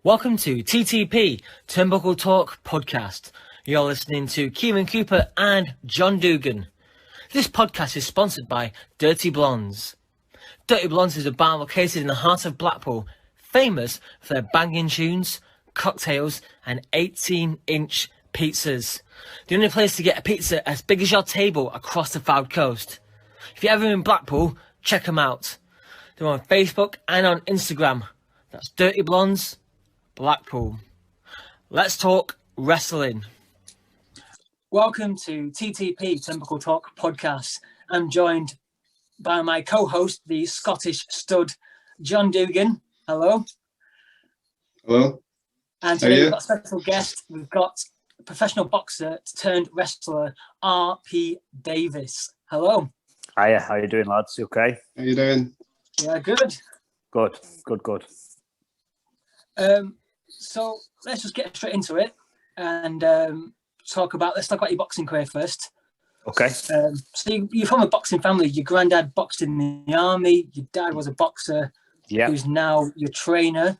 Welcome to TTP, Turnbuckle Talk Podcast. You're listening to Kieran Cooper and John Dugan. This podcast is sponsored by Dirty Blondes. Dirty Blondes is a bar located in the heart of Blackpool, famous for their banging tunes, cocktails and 18-inch pizzas. The only place to get a pizza as big as your table across the Fylde Coast. If you're ever in Blackpool, check them out. They're on Facebook and on Instagram. That's Dirty Blondes Blackpool. Let's talk wrestling. Welcome to TTP, Turnbuckle Talk Podcast. I'm joined by my co-host, the Scottish stud, John Dugan. Hello. Hello. And today we've got a special guest. We've got professional boxer turned wrestler, R.P Davies. Hello. Hiya, how you doing, lads? You okay? How you doing? Yeah, good. Good. So let's just get straight into it and talk about your boxing career first. Okay. So you're from a boxing family. Your granddad boxed in the army. Your dad was a boxer. Yeah. Who's now your trainer.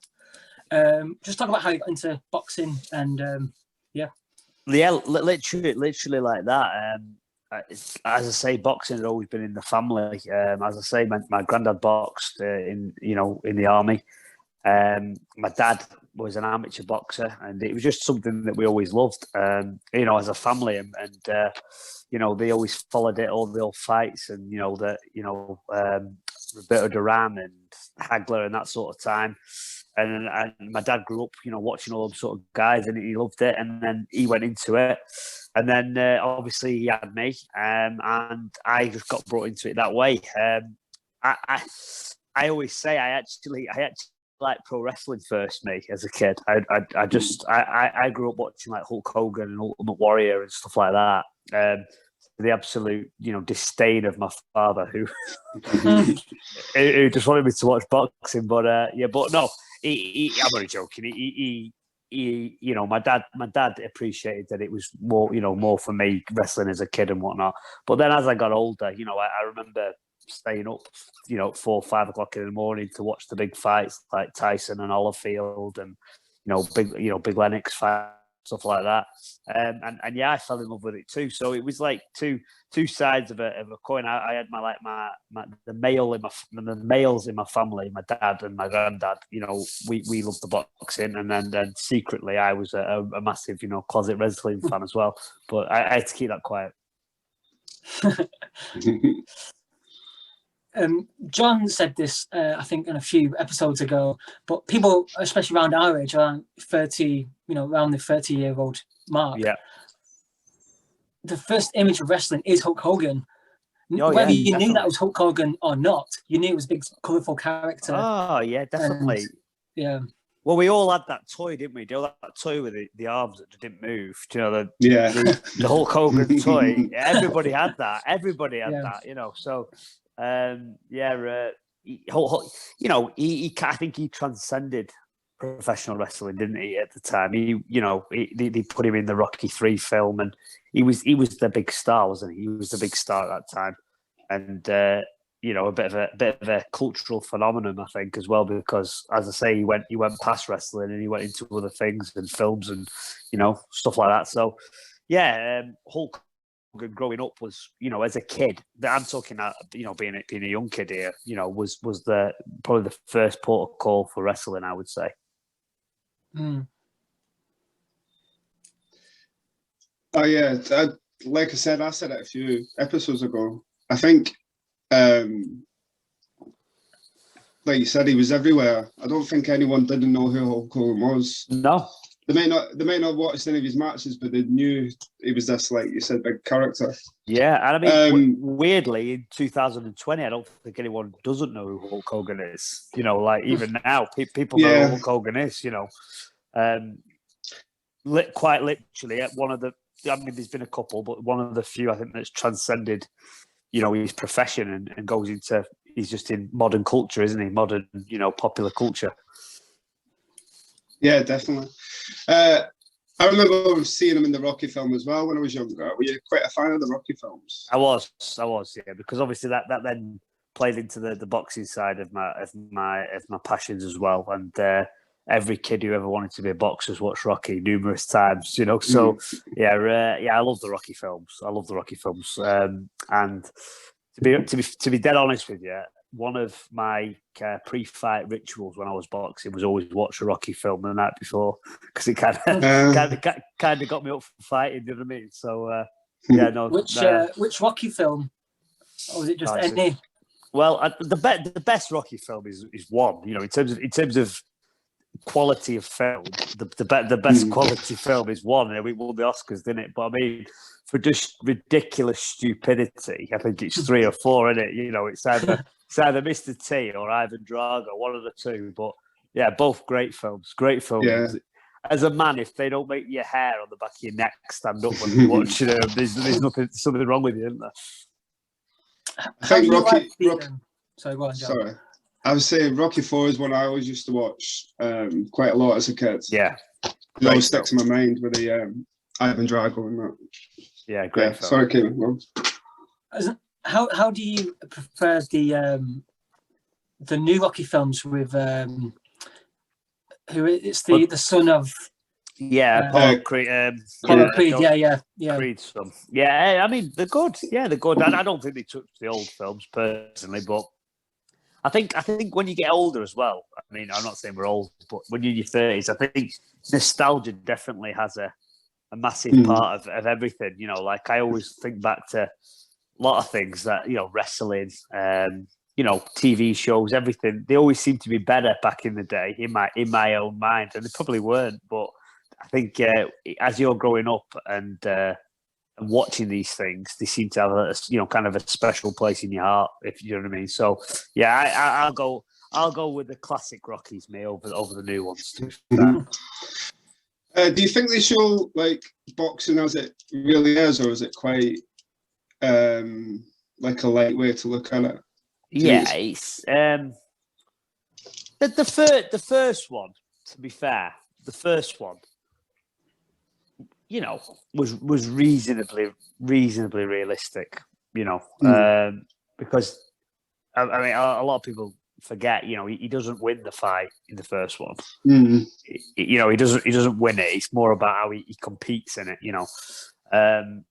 Just talk about how you got into boxing and Yeah, literally like that. As I say, boxing had always been in the family. As I say, my granddad boxed in the army. My dad was an amateur boxer, and it was just something that we always loved. As a family, and they always followed it, all the old fights, and Roberto Duran and Hagler and that sort of time. And my dad grew up, watching all those sort of guys, and he loved it. And then he went into it, and then obviously he had me, and I just got brought into it that way. I always say I actually like pro wrestling first, me as a kid. I grew up watching like Hulk Hogan and Ultimate Warrior and stuff like that. The absolute disdain of my father, who just wanted me to watch boxing, but no, I'm only joking. My dad appreciated that it was more for me wrestling as a kid and whatnot. But then as I got older, I remember staying up, 4 or 5 o'clock in the morning to watch the big fights like Tyson and Olifield and big Lennox fight, stuff like that. And I fell in love with it too. So it was like two sides of a coin. I had the males in my family, my dad and my granddad. We loved the boxing, and then secretly I was a massive closet wrestling fan as well. But I had to keep that quiet. John said this, I think, in a few episodes ago, but people, especially around our age, around 30, around the 30-year-old mark, the first image of wrestling is Hulk Hogan. Whether you knew that was Hulk Hogan or not, you knew it was a big, colourful character. Oh, yeah, definitely. And, well, we all had that toy, didn't we? That toy with the arms that didn't move. The Hulk Hogan toy. Everybody had that. That. So. I think he transcended professional wrestling, didn't he? At the time, they put him in the Rocky III film, and he was the big star, wasn't he? He was the big star at that time, and a bit of a cultural phenomenon, I think, as well, because as I say, he went past wrestling and he went into other things and films and stuff like that. So Hulk growing up was, as a kid, I'm talking that, being a young kid here, was probably the first port of call for wrestling, I would say. Mm. Oh yeah, like I said it a few episodes ago. I think, like you said, he was everywhere. I don't think anyone didn't know who Hulk Hogan was. No. They may not have watched any of his matches, but they knew he was this, like you said, big character. Yeah, and I mean, weirdly, in 2020, I don't think anyone doesn't know who Hulk Hogan is. Even now, people know who Hulk Hogan is. Quite literally, one of the. I mean, there's been a couple, but one of the few I think that's transcended, his profession and goes into. He's just in modern culture, isn't he? Modern, popular culture. Yeah, definitely. I remember seeing him in the Rocky film as well when I was younger. Were you quite a fan of the Rocky films? I was, yeah, because obviously that then played into the boxing side of my passions as well. And every kid who ever wanted to be a boxer has watched Rocky numerous times, you know. So I love the Rocky films. And to be dead honest with you, one of my pre-fight rituals when I was boxing was always watch a Rocky film the night before, because it kind of got me up for fighting. You know what I mean? So Which Rocky film, or was it just Tyson. any? Well, the best Rocky film is one. You know, in terms of quality of film, the best quality film is one. And we won the Oscars, didn't it? But I mean, for just ridiculous stupidity, I think it's 3 or 4, isn't it? You know, it's either Mr. T or Ivan Drago, one of the two. But yeah, both great films. Yeah. As a man, if they don't make your hair on the back of your neck stand up when you're watching them, there's something wrong with you, isn't there? I think Rocky. Sorry, go on, John. Sorry. I was saying Rocky 4 is one I always used to watch quite a lot as a kid. Yeah. It always stuck to my mind with the Ivan Drago and that. Yeah, great film. Sorry, Kieran. How do you prefer the new Rocky films with who it's the son of Paul Creed. Creed, yeah. Creed's film. Yeah, I mean they're good. Yeah, they're good. I don't think they touch the old films personally, but I think when you get older as well. I mean, I'm not saying we're old, but when you're in your 30s, I think nostalgia definitely has a massive part of everything. You know, like I always think back to a lot of things that, you know, wrestling, you know, TV shows, everything. They always seem to be better back in the day in my own mind, and they probably weren't. But I think as you're growing up and watching these things, they seem to have a, you know, kind of a special place in your heart, if you know what I mean. So yeah, I'll go with the classic Rockies, over the new ones. Do you think they show like boxing as it really is, or is it quite like a light way to look at it? Yeah, it's the first one. To be fair, the first one, you know, was reasonably realistic. You know, because I mean, a lot of people forget. You know, he doesn't win the fight in the first one. You know, he doesn't win it. It's more about how he competes in it. You know,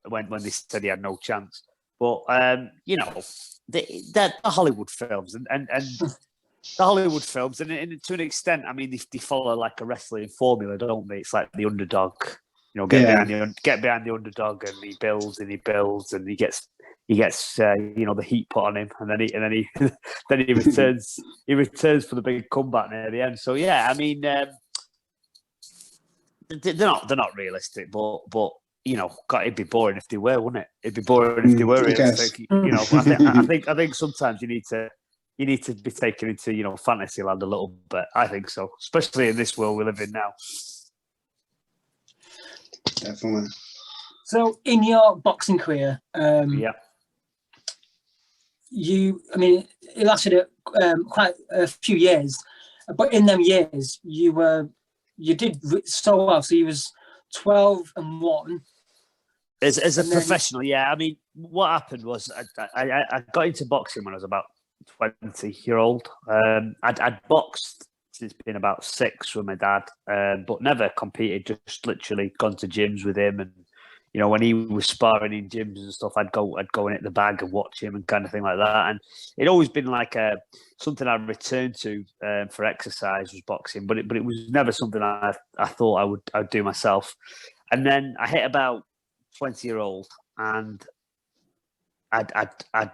when they said he had no chance, but you know. The Hollywood films and the Hollywood films, and to an extent, I mean, they follow like a wrestling formula, don't they? It's like the underdog, you know, get behind the underdog, and he builds and he gets you know, the heat put on him, and then he returns for the big comeback near the end. So yeah, I mean, they're not realistic, but. You know, God, it'd be boring if they were, wouldn't it? It'd be boring if they were realistic. You know, I think sometimes you need to be taken into, you know, fantasy land a little bit. I think so, especially in this world we live in now. Definitely. So, in your boxing career, I mean, it lasted quite a few years, but in them years, you did so well. So you was 12-1. As a professional, yeah. I mean, what happened was I got into boxing when I was about 20-year-old. I'd boxed since being about 6 with my dad, but never competed. Just literally gone to gyms with him, and you know, when he was sparring in gyms and stuff, I'd go in at the bag and watch him and kind of thing like that. And it'd always been like something I returned to for exercise was boxing, but it was never something I thought I'd do myself. And then I hit about 20-year-old, and I'd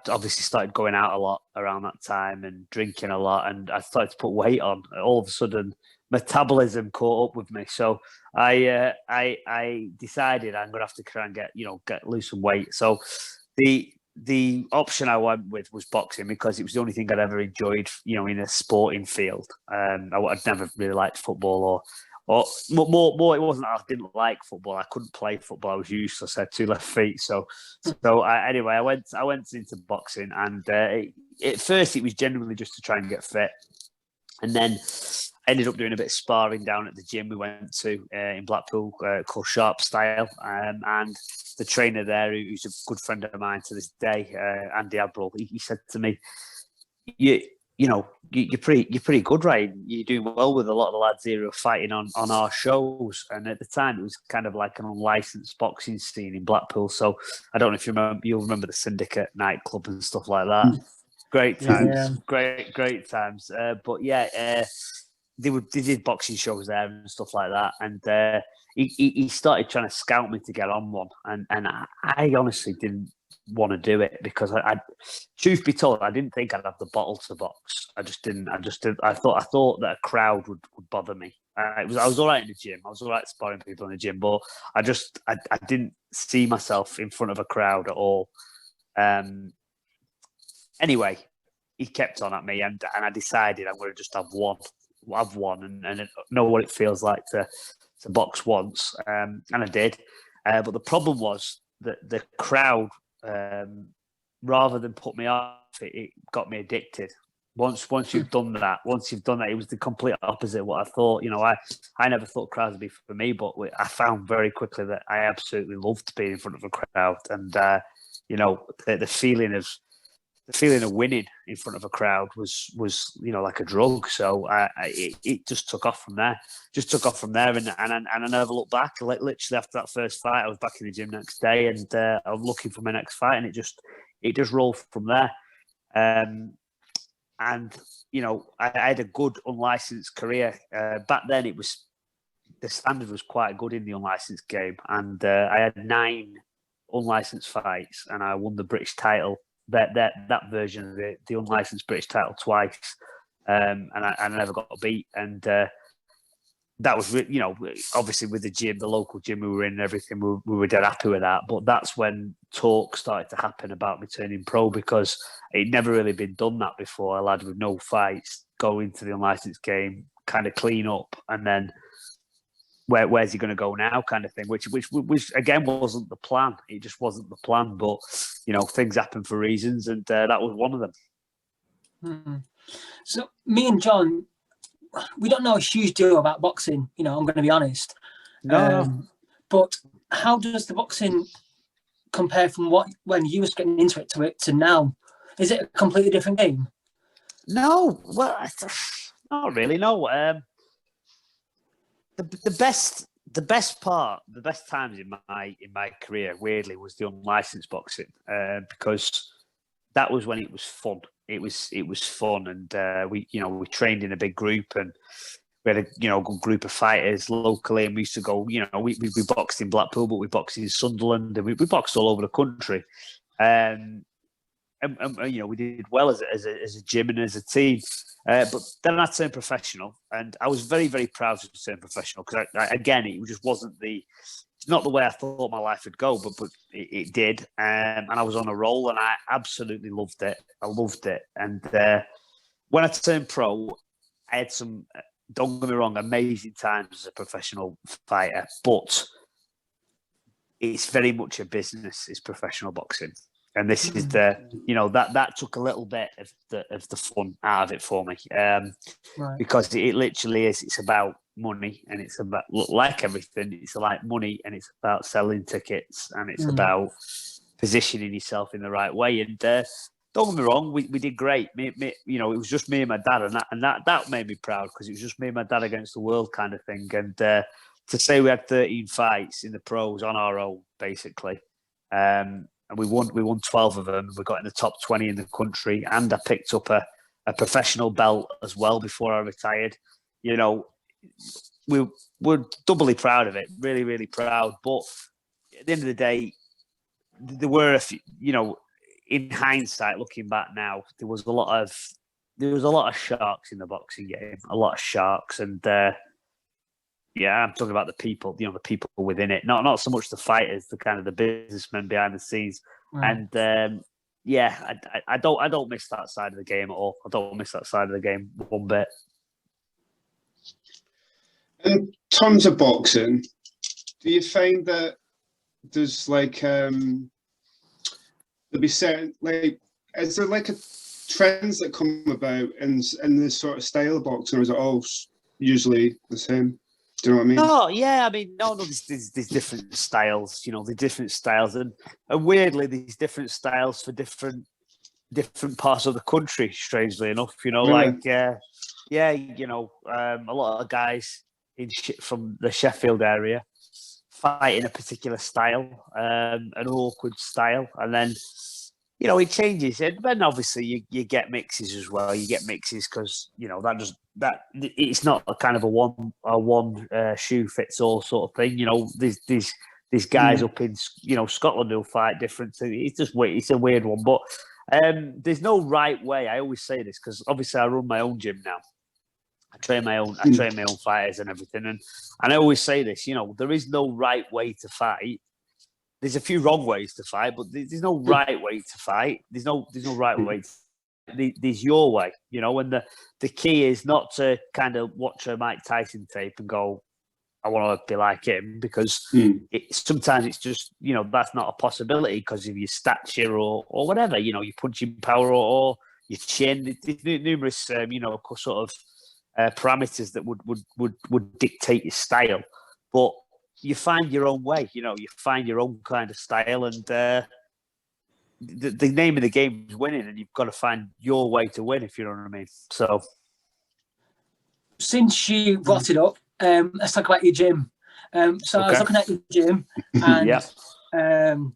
obviously started going out a lot around that time and drinking a lot, and I started to put weight on. All of a sudden, metabolism caught up with me, so I decided I'm going to have to try and lose some weight. So the option I went with was boxing, because it was the only thing I'd ever enjoyed, you know, in a sporting field. I'd never really liked football or more. It wasn't that I didn't like football. I couldn't play football. I was useless. I had 2 left feet. Anyway, I went into boxing, and at first it was genuinely just to try and get fit, and then I ended up doing a bit of sparring down at the gym we went to in Blackpool called Sharp Style, and the trainer there, who's a good friend of mine to this day, Andy Abril, he said to me, you're pretty good, right? You're doing well with a lot of the lads here who are fighting on our shows. And at the time, it was kind of like an unlicensed boxing scene in Blackpool. So I don't know if you'll remember the Syndicate nightclub and stuff like that. Great times, great times. But yeah, they did boxing shows there and stuff like that. And he started trying to scout me to get on one, and I honestly didn't want to do it because I truth be told, I didn't think I'd have the bottle to box. I just didn't. I thought that a crowd would bother me. I was all right in the gym. I was all right sparring people in the gym, but I didn't see myself in front of a crowd at all. Anyway, he kept on at me, and I decided I'm going to just have one, and know what it feels like to box once, and I did. But the problem was that the crowd, rather than put me off, it got me addicted. Once you've done that, it was the complete opposite of what I thought. I never thought crowds would be for me, but I found very quickly that I absolutely loved being in front of a crowd, and the feeling of winning in front of a crowd was like a drug. So it just took off from there. And I never looked back. Literally after that first fight, I was back in the gym next day, and I was looking for my next fight, and it just rolled from there. And I had a good unlicensed career. Back then, the standard was quite good in the unlicensed game, and I had 9 unlicensed fights, and I won the British title. That version of the unlicensed British title twice, and I never got beat. And that was, obviously with the gym, the local gym we were in and everything, we were dead happy with that. But that's when talk started to happen about me turning pro, because it never really been done that before. A lad with no fights go into the unlicensed game, kind of clean up, and then where's he going to go now, kind of thing, which again wasn't the plan. It just wasn't the plan, but things happen for reasons, and that was one of them. Mm-hmm. So me and John, we don't know a huge deal about boxing. I'm going to be honest. No. But how does the boxing compare from when you was getting into it to now? Is it a completely different game? No, well, not really. No. The best times in my career, weirdly, was the unlicensed boxing, because that was when it was fun. It was fun, and we trained in a big group, and we had a good group of fighters locally, and we used to go. We boxed in Blackpool, but we boxed in Sunderland, and we boxed all over the country, and we did well as a gym and as a team. But then I turned professional, and I was very, very proud to turn professional, because again, it just wasn't not the way I thought my life would go, but it did, and I was on a roll, and I absolutely loved it. I loved it, and when I turned pro, I had some, don't get me wrong, amazing times as a professional fighter, but it's very much a business. It's professional boxing. And this is that took a little bit of the fun out of it for me, because it literally is. It's about money, and it's about, like everything, it's like money, and it's about selling tickets, and it's about positioning yourself in the right way. And don't get me wrong, we did great. It was just me and my dad, and that made me proud, because it was just me and my dad against the world, kind of thing. And to say we had 13 fights in the pros on our own, basically. And we won 12 of them. We got in the top 20 in the country, and I picked up a professional belt as well before I retired. We're doubly proud of it, really, really proud. But at the end of the day, there were a few, in hindsight, looking back now, there was a lot of sharks in the boxing game, a lot of sharks, and I'm talking about the people, the people within it, not so much the fighters, the kind of the businessmen behind the scenes. Right. And I don't miss that side of the game at all. I don't miss that side of the game one bit. In terms of boxing, do you find that there's there'll be certain, is there a trends that come about in this sort of style of boxing, or is it all usually the same? Do you know what I mean? Oh, yeah. I mean, no, there's different styles, the different styles. And weirdly, these different styles for different different parts of the country. Strangely enough, Really? a lot of guys from the Sheffield area fight in a particular style, an awkward style, and then it changes. And then obviously you get mixes as well. You get mixes because that it's not a kind of a one shoe fits all sort of thing. These guys up in Scotland who'll fight different. It's a weird one, but there's no right way. I always say this because obviously I run my own gym now. I train my own fighters and everything, and I always say this. There is no right way to fight. There's a few wrong ways to fight, but there's no right way to fight. There's no right way. There's your way, and the key is not to kind of watch a Mike Tyson tape and go, I want to be like him, because sometimes it's just, that's not a possibility because of your stature or whatever, your punching power or your chin. There's numerous, sort of parameters that would dictate your style. But you find your own way, you find your own kind of style, and the name of the game is winning, and you've got to find your way to win, if you know what I mean. So, since you brought it up, let's talk about your gym. So I was looking at your gym, and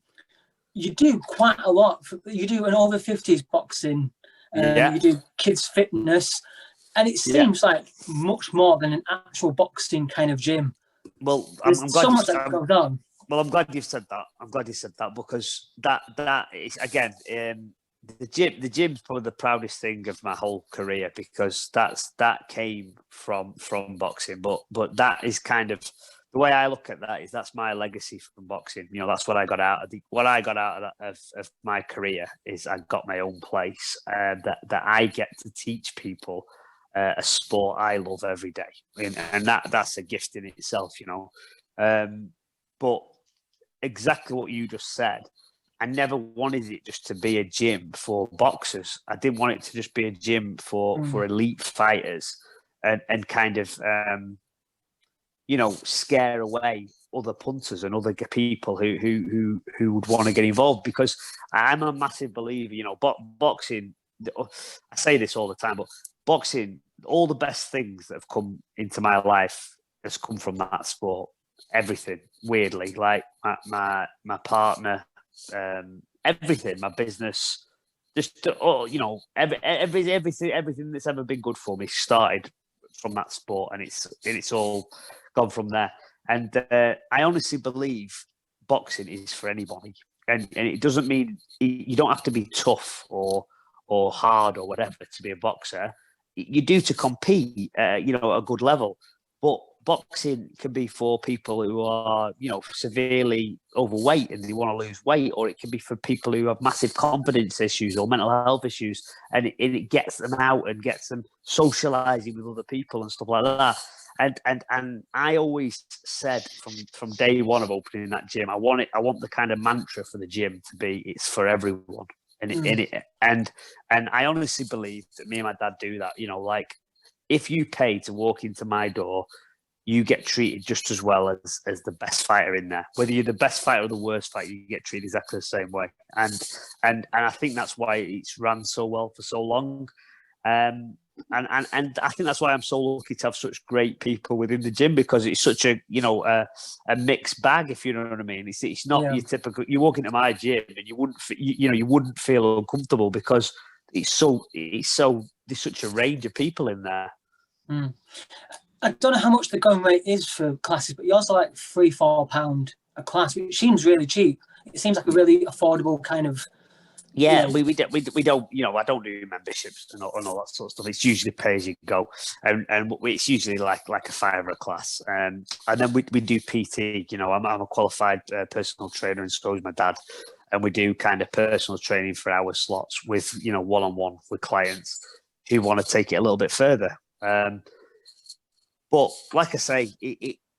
you do quite a lot. You do an over 50s boxing, you do kids fitness, and it seems like much more than an actual boxing kind of gym. Well, I'm glad so much that goes on. Well, I'm glad you've said that. I'm glad you said that, because that is, again, the gym's probably the proudest thing of my whole career, because that came from boxing. But that is kind of the way I look at that. Is that's my legacy from boxing. That's what I got out of my career. Is I got my own place that I get to teach people a sport I love every day, and that's a gift in itself, But exactly what you just said, I never wanted it just to be a gym for boxers. I didn't want it to just be a gym for elite fighters and kind of scare away other punters and other people who would want to get involved, because I'm a massive believer. Boxing. I say this all the time, but boxing, all the best things that have come into my life has come from that sport. Everything, weirdly, like my partner, everything, my business, just everything that's ever been good for me started from that sport, and it's all gone from there. And I honestly believe boxing is for anybody, and it doesn't mean you don't have to be tough or hard or whatever to be a boxer. You do to compete, at a good level. But boxing can be for people who are, severely overweight and they want to lose weight, or it can be for people who have massive confidence issues or mental health issues, and it gets them out and gets them socializing with other people and stuff like that. And I always said from day one of opening that gym, I want the kind of mantra for the gym to be, it's for everyone. And I honestly believe that me and my dad do that. Like, if you pay to walk into my door, you get treated just as well as the best fighter in there. Whether you're the best fighter or the worst fighter, you get treated exactly the same way. And I think that's why it's run so well for so long. And I think that's why I'm so lucky to have such great people within the gym, because it's such a a mixed bag, if you know what I mean. It's not your typical. You walk into my gym and you wouldn't feel uncomfortable, because it's there's such a range of people in there. I don't know how much the going rate is for classes, but you also like £3-4 a class, which seems really cheap. It seems like a really affordable kind of. Yeah, we don't. I don't do memberships and all that sort of stuff. It's usually pay as you go, and it's usually like a £5 a class. And then we do PT. I'm a qualified personal trainer, and so is my dad. And we do kind of personal training for hour slots with one-on-one with clients who want to take it a little bit further. But like I say,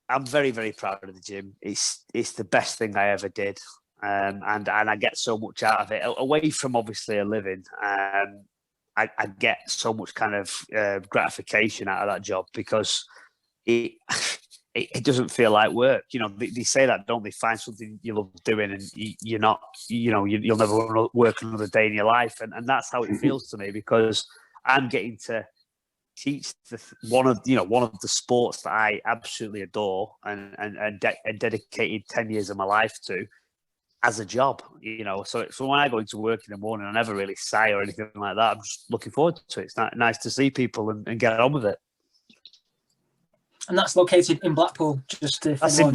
I'm very, very proud of the gym. It's the best thing I ever did. And I get so much out of it, away from obviously a living. I get so much kind of gratification out of that job, because it doesn't feel like work. You know, they say that, don't they? Find something you love doing, and you're not, you'll never want to work another day in your life, and that's how it feels to me, because I'm getting to teach one of the sports that I absolutely adore and dedicated 10 years of my life to as a job. So when I go into work in the morning, I never really sigh or anything like that. I'm just looking forward to it. It's nice to see people and get on with it. And that's located in Blackpool. That's in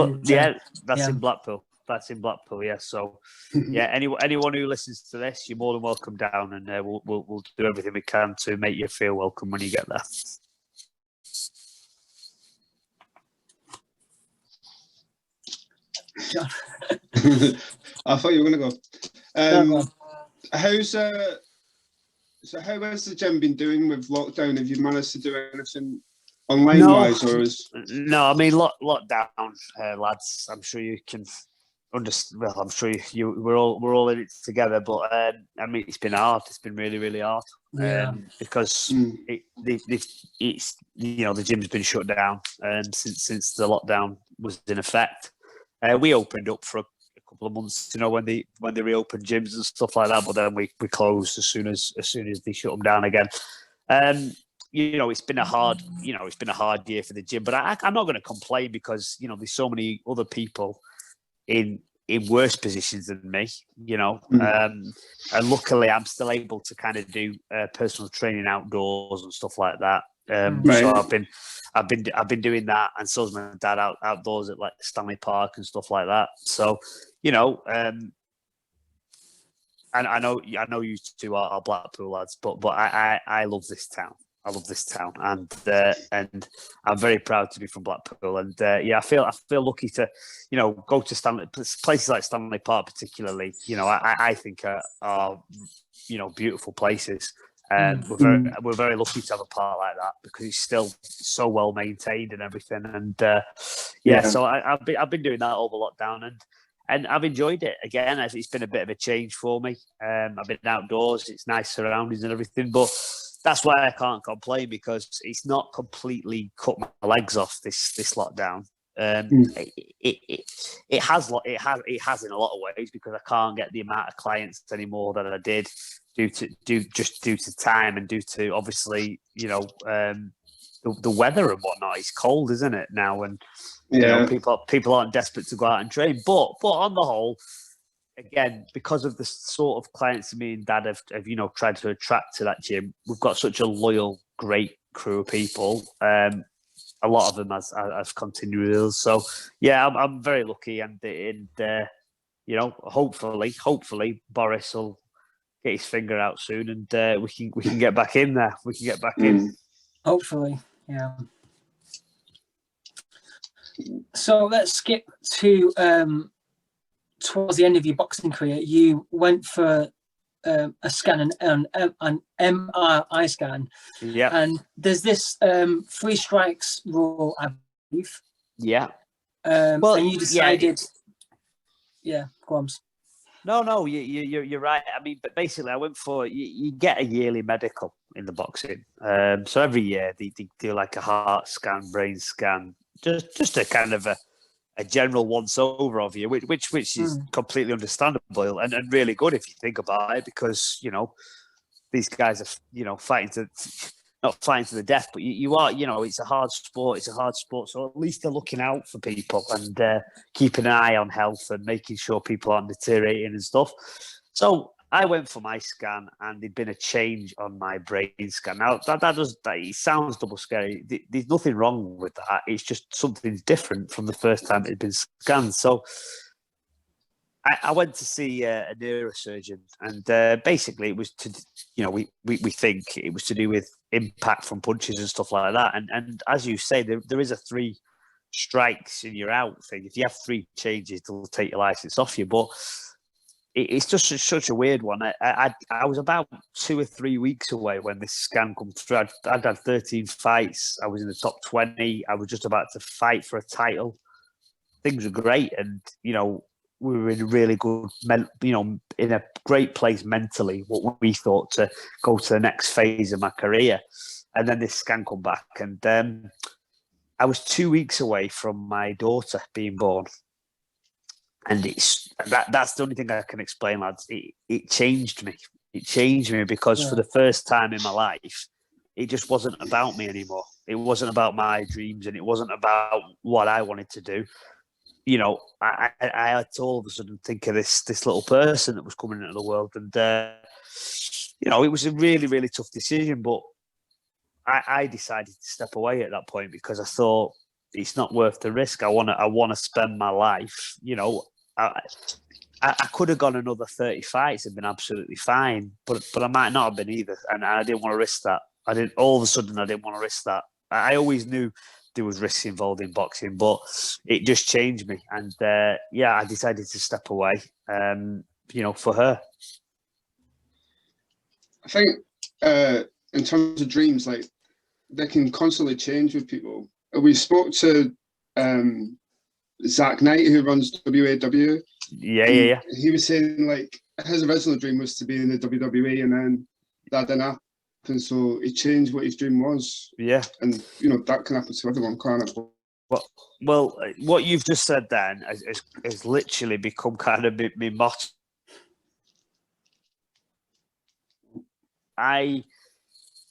Blackpool. That's in Blackpool. Yeah. So, yeah. Anyone who listens to this, you're more than welcome down, and we'll do everything we can to make you feel welcome when you get there. John. I thought you were going to go. How has the gym been doing with lockdown? Have you managed to do anything online-wise, or is... No, I mean, lockdown, lads. I'm sure you can understand. Well, I'm sure we're all in it together. But I mean, it's been hard. It's been really, really hard. Because it's the gym's been shut down since the lockdown was in effect. We opened up for a couple of months, when they reopened gyms and stuff like that. But then we closed as soon as they shut them down again. It's been a hard year for the gym, but I'm not going to complain, because there's so many other people in worse positions than me, and luckily I'm still able to kind of do personal training outdoors and stuff like that. So I've been doing that, and so's my dad outdoors at like Stanley Park and stuff like that. So and I know you two are Blackpool lads, but I love this town. I love this town, and I'm very proud to be from Blackpool. And I feel lucky to, go to places like Stanley Park, particularly. I think are beautiful places. We're very lucky to have a park like that, because it's still so well maintained and everything. And so I've been doing that over lockdown, and I've enjoyed it. Again, it's been a bit of a change for me. I've been outdoors. It's nice surroundings and everything, but that's why I can't complain, because it's not completely cut my legs off this lockdown. It has in a lot of ways, because I can't get the amount of clients anymore that I did due to time, and due to obviously the weather and whatnot. It's cold, isn't it now? And people aren't desperate to go out and train. But on the whole, again, because of the sort of clients me and Dad have tried to attract to that gym, we've got such a loyal, great crew of people. A lot of them has continued with us. So yeah, I'm very lucky, and hopefully Boris will get his finger out soon, and we can get back in there. We can get back in. Hopefully, yeah. So let's skip to towards the end of your boxing career. You went for a scan, an MRI scan. Yeah. And there's this 3 strikes rule, I believe. Yeah. And you decided. Yeah, go on. No, you're right. I mean, but basically, I went for you get a yearly medical in the boxing. So every year they do like a heart scan, brain scan, just a kind of a general once over of you, which is completely understandable and really good if you think about it, because these guys are not fighting to the death, but you are, it's a hard sport. So at least they're looking out for people and keeping an eye on health and making sure people aren't deteriorating and stuff. So I went for my scan, and there'd been a change on my brain scan. Now it sounds double scary. There's nothing wrong with that. It's just something's different from the first time it had been scanned. So I went to see a neurosurgeon, and basically it was to, we think it was to do with impact from punches and stuff like that. And as you say, there is a 3 strikes and you're out thing. If you have 3 changes, they'll take your license off you. But it's just such a weird one. I was about 2 or 3 weeks away when this scan come through. I'd had 13 fights. I was in the top 20. I was just about to fight for a title. Things were great, and we were in a really good, in a great place mentally, what we thought to go to the next phase of my career. And then this scan come back, and I was 2 weeks away from my daughter being born. And that's the only thing I can explain, lads. It changed me. It changed me because for the first time in my life, it just wasn't about me anymore. It wasn't about my dreams, and it wasn't about what I wanted to do. You know, I had to all of a sudden think of this little person that was coming into the world, and you know, it was a really, really tough decision. But I decided to step away at that point because I thought it's not worth the risk. I want to spend my life. You know, I could have gone another 30 fights and been absolutely fine, but I might not have been either, and I didn't want to risk that. I didn't want to risk that. I always knew there was risks involved in boxing, but it just changed me, and I decided to step away. You know, for her. I think in terms of dreams, like they can constantly change with people. We spoke to Zach Knight, who runs WAW. Yeah. He was saying like his original dream was to be in the WWE, and then that didn't happen, so he changed what his dream was. Yeah, and you know that can happen to everyone, can't it? Well, what you've just said then has literally become kind of my motto.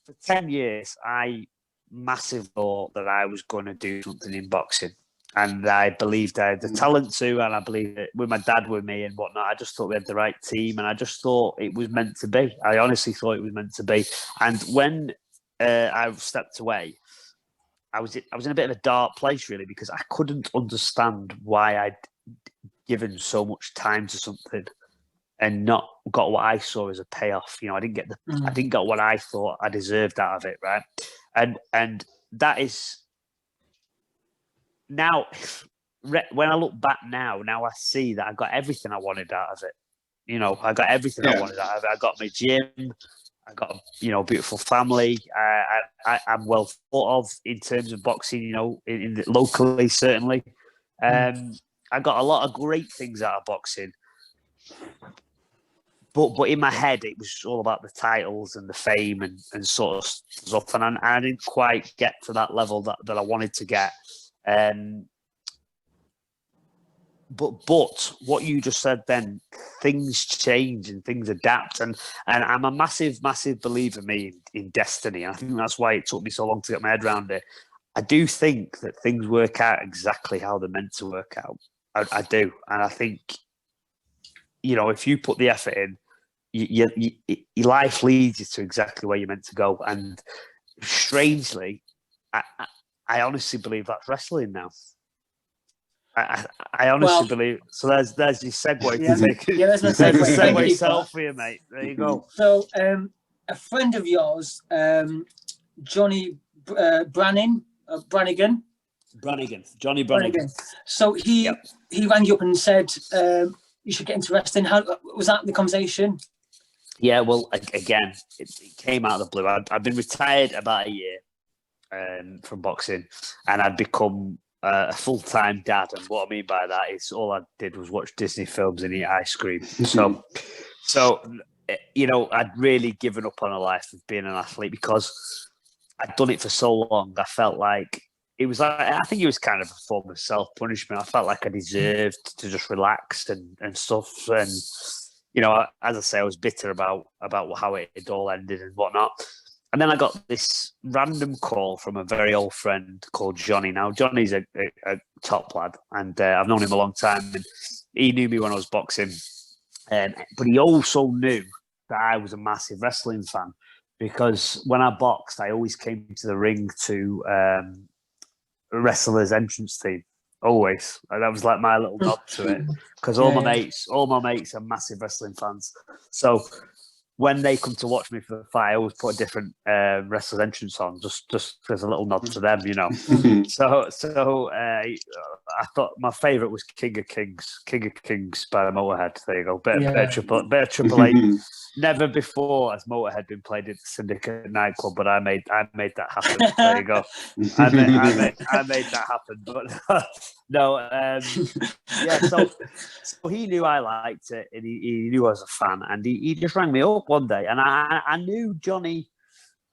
For 10 years, I massively thought that I was going to do something in boxing. And I believed I had the talent to, and I believed it with my dad with me and whatnot. I just thought we had the right team, and I just thought it was meant to be. I honestly thought it was meant to be. And when I stepped away, I was in a bit of a dark place, really, because I couldn't understand why I'd given so much time to something and not got what I saw as a payoff. You know, I didn't get what I thought I deserved out of it, right? And that is now, when I look back now I see that I got everything I wanted out of it. You know, I got everything I wanted out of it. I got my gym. I got a beautiful family. I'm well thought of in terms of boxing. You know, locally certainly. I got a lot of great things out of boxing. But in my head, it was all about the titles and the fame and sort of stuff. And I didn't quite get to that level that I wanted to get. But what you just said then, things change and things adapt. And I'm a massive, massive believer, in destiny. And I think that's why it took me so long to get my head around it. I do think that things work out exactly how they're meant to work out. I do. And I think, you know, if you put the effort in, your life leads you to exactly where you're meant to go. And strangely, I honestly believe that's wrestling now. I honestly believe. So there's your segue. Yeah, that's my segue. Segue self for you, mate. There you go. So a friend of yours, Johnny Brannigan. Johnny Brannigan. So he rang you up and said you should get into wrestling. How was that the conversation? Yeah, well, again, it came out of the blue. I'd been retired about a year from boxing, and I'd become a full-time dad. And what I mean by that is all I did was watch Disney films and eat ice cream. So you know, I'd really given up on a life of being an athlete because I'd done it for so long. I felt like it was like, I think it was kind of a form of self-punishment. I felt like I deserved to just relax and stuff. And, you know, as I say, I was bitter about how it all ended and whatnot. And then I got this random call from a very old friend called Johnny. Now, Johnny's a top lad, and I've known him a long time, and he knew me when I was boxing. But he also knew that I was a massive wrestling fan, because when I boxed, I always came to the ring to a wrestler's entrance theme. Always. And that was like my little nod to it, because all my mates are massive wrestling fans. So when they come to watch me for the fight, I always put a different wrestler's entrance on, just as a little nod to them, you know. So I thought my favourite was King of Kings by the Motorhead. There you go, bit of Triple H. Never before has Motorhead been played at the Syndicate nightclub, but I made that happen. There you go. I made that happen. But no, yeah. So he knew I liked it, and he knew I was a fan, and he just rang me up one day, and I knew Johnny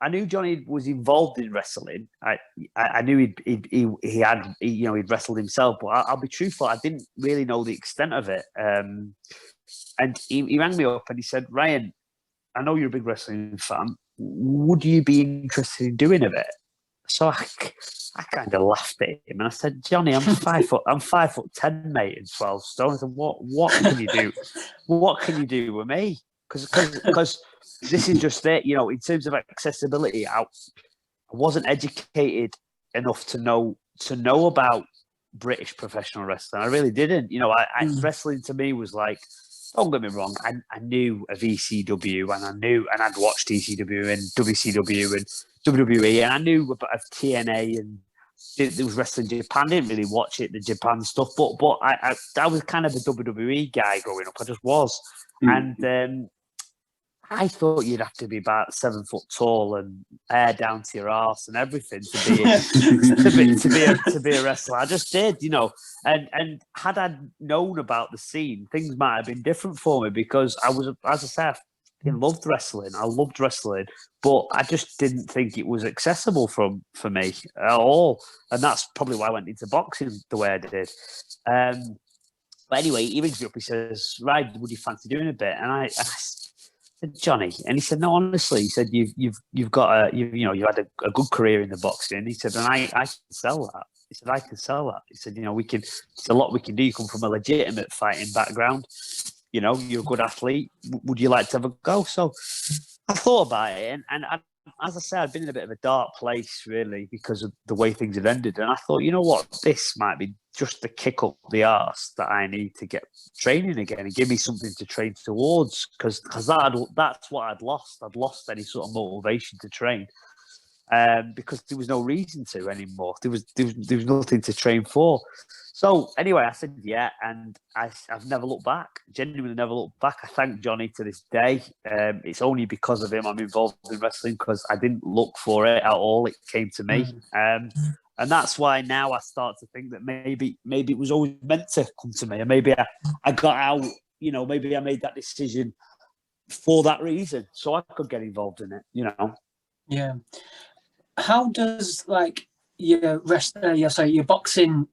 I knew Johnny was involved in wrestling. I knew he'd wrestled himself, but I'll be truthful, I didn't really know the extent of it. And he rang me up and he said, Ryan, I know you're a big wrestling fan. Would you be interested in doing a bit? So I kind of laughed at him and I said, Johnny, I'm 5'10", mate, and 12 stone. I said, what can you do? What can you do with me? Because this is just it, in terms of accessibility. I wasn't educated enough to know about British professional wrestling. I really didn't. Wrestling to me was like, don't get me wrong, I knew of ECW and I'd watched ECW and WCW and WWE, and I knew of TNA and there was wrestling in Japan. I didn't really watch it, the Japan stuff, but I was kind of a WWE guy growing up. I just was. And I thought you'd have to be about 7 foot tall and hair down to your arse and everything to be a wrestler. I just did, And had I known about the scene, things might have been different for me, because I was, as I said, I loved wrestling. I loved wrestling, but I just didn't think it was accessible for me at all. And that's probably why I went into boxing the way I did. But anyway, he rings me up. He says, "Right, would you fancy doing a bit?" And I said, "Johnny," and he said, "No, honestly," he said, "You've got you had a good career in the boxing." And he said, "And I can sell that." He said, "I can sell that." He said, "There's a lot we can do. You come from a legitimate fighting background. You're a good athlete. Would you like to have a go?" So I thought about it, and as I said, I'd been in a bit of a dark place, really, because of the way things had ended. And I thought, you know what, this might be just the kick up the arse that I need to get training again and give me something to train towards, because that's what I'd lost. I'd lost any sort of motivation to train, because there was no reason to anymore. There was nothing to train for. So anyway, I said yeah, and I've never looked back. Genuinely never looked back. I thank Johnny to this day. It's only because of him I'm involved in wrestling, because I didn't look for it at all. It came to me. And that's why now I start to think that maybe it was always meant to come to me. And maybe I got out, maybe I made that decision for that reason, so I could get involved in it, Yeah. How does your boxing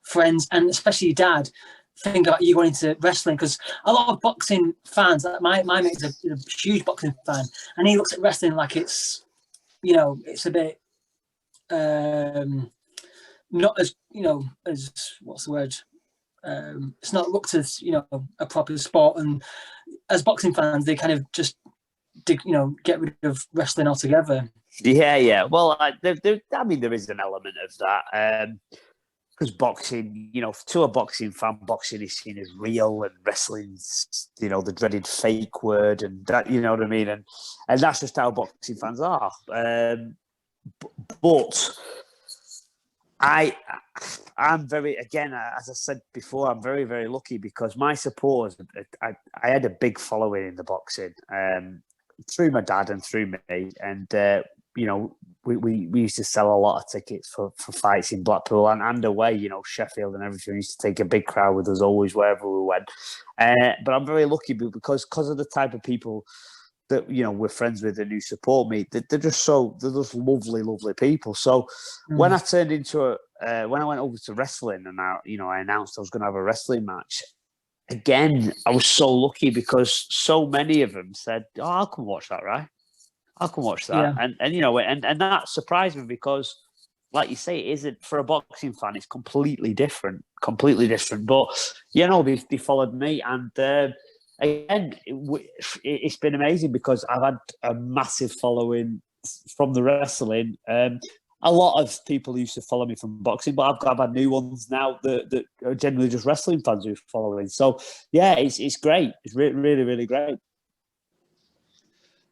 friends, and especially your dad, think about you going into wrestling? Because a lot of boxing fans, like my mate is a huge boxing fan, and he looks at wrestling like it's it's a bit not as as what's the word, it's not looked as a proper sport, and as boxing fans they kind of just get rid of wrestling altogether. Yeah. Well, there is an element of that. Because boxing, to a boxing fan, boxing is seen as real, and wrestling's, the dreaded fake word, and that, you know what I mean? And that's just how boxing fans are. But I'm very, again, as I said before, I'm very, very lucky, because my supporters, I had a big following in the boxing, through my dad and through me. And, we used to sell a lot of tickets for fights in Blackpool and away, Sheffield and everything. We used to take a big crowd with us always wherever we went. But I'm very lucky because of the type of people that we're friends with and who support me. They're just lovely, lovely people. So when I turned into when I went over to wrestling and I announced I was going to have a wrestling match. Again, I was so lucky because so many of them said, "Oh, I'll come watch that, right? I can watch that." Yeah. And that surprised me, because, like you say, it isn't, for a boxing fan, it's completely different. But they followed me, and again, it's been amazing, because I've had a massive following from the wrestling. A lot of people used to follow me from boxing, but I've had new ones now that are generally just wrestling fans who are following. So yeah, it's great. It's really, really great.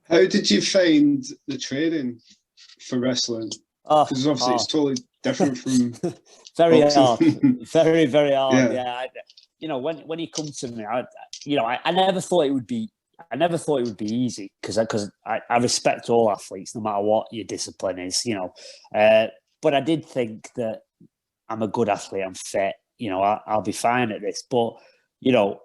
How did you find the training for wrestling? Because obviously it's totally different from very boxing. hard, very, very hard. Yeah. When you come to me, I never thought it would be. I never thought it would be easy, because I respect all athletes, no matter what your discipline is. But I did think that I'm a good athlete. I'm fit. I'll be fine at this. But you know,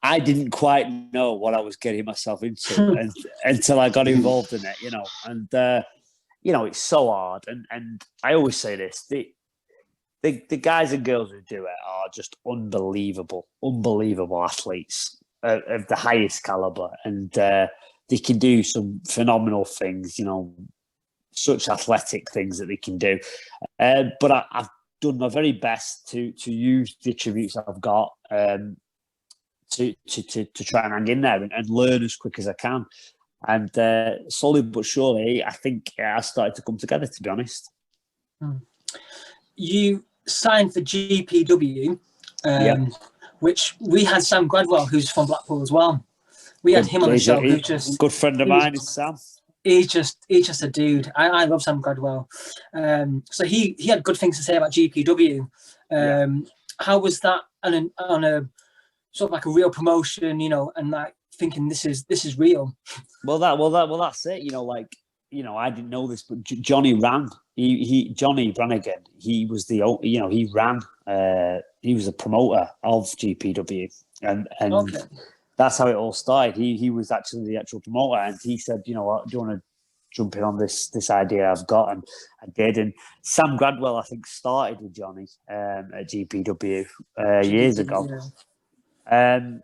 I didn't quite know what I was getting myself into until I got involved in it, you know. And you know, it's so hard. And I always say this: the guys and girls who do it are just unbelievable athletes of the highest caliber, and they can do some phenomenal things. You know, such athletic things that they can do. But I've done my very best to use the attributes I've got to try and hang in there and learn as quick as I can. And slowly but surely, I think it has started to come together, to be honest. You signed for GPW, which we had Sam Gradwell, who's from Blackpool as well. We had him on the show. Who's just good friend of mine is Sam. He's just a dude. I love Sam Gradwell. So he had good things to say about GPW. How was that on a sort of like a real promotion, you know, and like thinking this is real? Well, that's it. You know, like, you know, I didn't know this, but Johnny ran. Johnny Brannigan. He was he ran. He was a promoter of GPW, and okay. That's how it all started. He was actually the actual promoter, and he said, you know what, do you want to jump in on this idea I've got? And I did. And Sam Gradwell, I think, started with Johnny at GPW years ago. Yeah.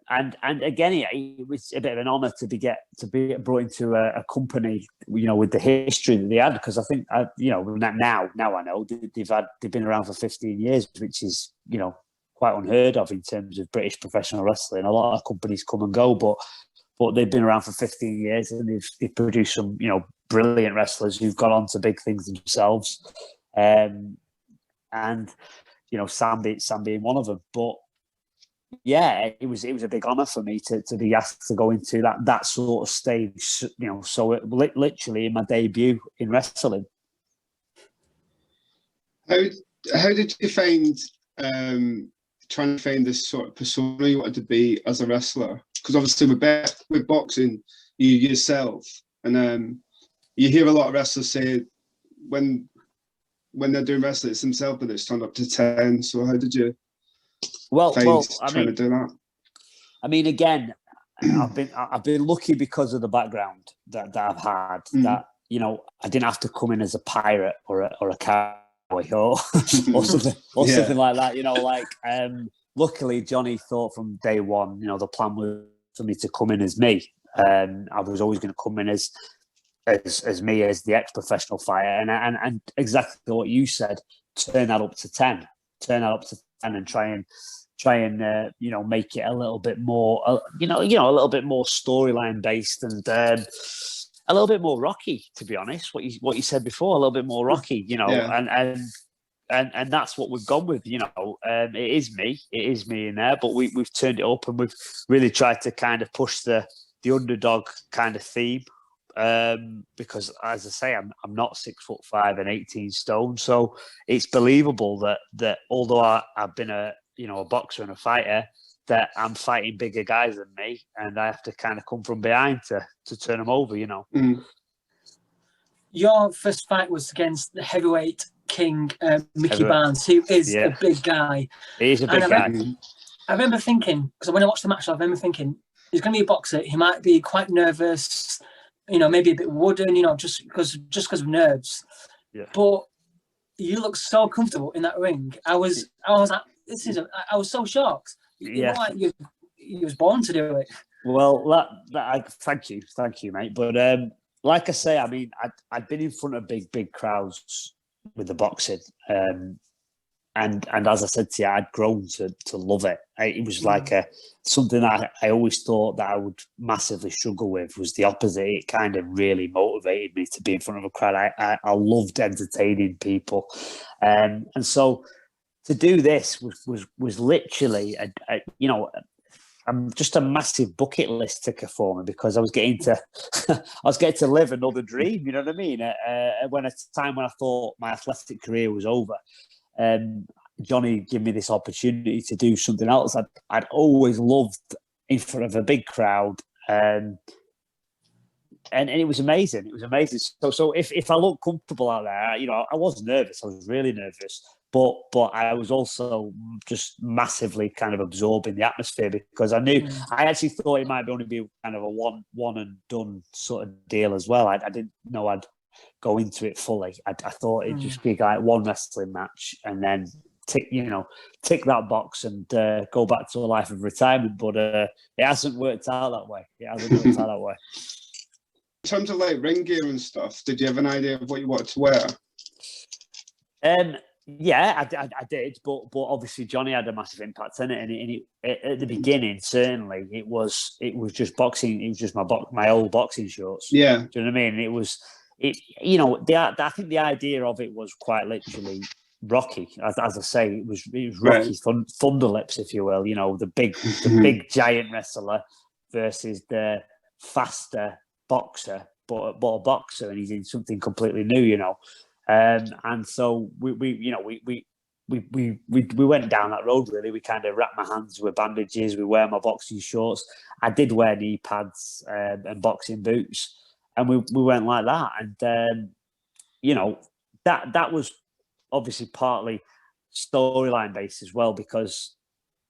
And again, it was a bit of an honour to be brought into a company, you know, with the history that they had, because I think you know, now I know they've been around for 15 years, which is, you know, quite unheard of in terms of British professional wrestling. A lot of companies come and go, but they've been around for 15 years, and they've produced some, you know, brilliant wrestlers who've gone on to big things themselves. And you know, Sam being one of them. But yeah, it was a big honour for me to be asked to go into that sort of stage, you know. So literally in my debut in wrestling. How did you find trying to find this sort of persona you wanted to be as a wrestler? Because obviously with boxing, you yourself, and you hear a lot of wrestlers say when they're doing wrestling, it's themselves, and it's turned up to 10. So how did you trying to do that? I mean, again, I've been lucky because of the background that I've had. That, you know, I didn't have to come in as a pirate or a cowboy or something like that. You know, like luckily Johnny thought from day one, you know, the plan was for me to come in as me. I was always going to come in as me, as the ex-professional fighter, and exactly what you said. Turn that up to 10. And try and you know, make it a little bit more, you know, a little bit more storyline based, and a little bit more Rocky, to be honest. What you said before, a little bit more Rocky, you know, and that's what we've gone with. You know, it is me in there, but we've turned it up, and we've really tried to kind of push the underdog kind of theme. Because, as I say, I'm not 6'5" and 18 stone, so it's believable that although I've been a boxer and a fighter, that I'm fighting bigger guys than me, and I have to kind of come from behind to turn them over, you know. Your first fight was against the heavyweight king, Mickey Barnes, who is a big guy. He is a big guy. I remember thinking, because when I watched the match, I remember thinking, he's going to be a boxer. He might be quite nervous, you know, maybe a bit wooden, you know, just because of nerves. Yeah. But you look so comfortable in that ring. I was like, I was so shocked. You look like you was born to do it. Well, thank you, mate. But like I say, I mean, I'd been in front of big crowds with the boxing, and as I said to you, I'd grown to love it. It was like something that I always thought that I would massively struggle with was the opposite. It kind of really motivated me to be in front of a crowd. I loved entertaining people, and so to do this was literally just a massive bucket list ticker for me, because I was getting to live another dream. You know what I mean? When a time when I thought my athletic career was over. Johnny gave me this opportunity to do something else I'd always loved in front of a big crowd, and it was amazing. It was amazing. So if I look comfortable out there, you know, I was nervous. I was really nervous, but I was also just massively kind of absorbing the atmosphere because I actually thought it might only be kind of a one and done sort of deal as well. I didn't know I'd go into it fully. I thought it'd just be like one wrestling match and then tick that box and go back to a life of retirement. But it hasn't worked out that way. In terms of like ring gear and stuff, did you have an idea of what you wanted to wear? Yeah, I did, but obviously Johnny had a massive impact in it, and at the beginning certainly it was just boxing. It was just my old boxing shorts. Yeah, do you know what I mean? I think the idea of it was quite literally Rocky, as I say, it was Rocky Thunderlips, if you will. You know, the big giant wrestler versus the faster boxer, but a boxer, and he's in something completely new. You know. And so we went down that road. Really, we kind of wrapped my hands with bandages. We wear my boxing shorts. I did wear knee pads and boxing boots, and we went like that. And that was obviously partly storyline based as well, because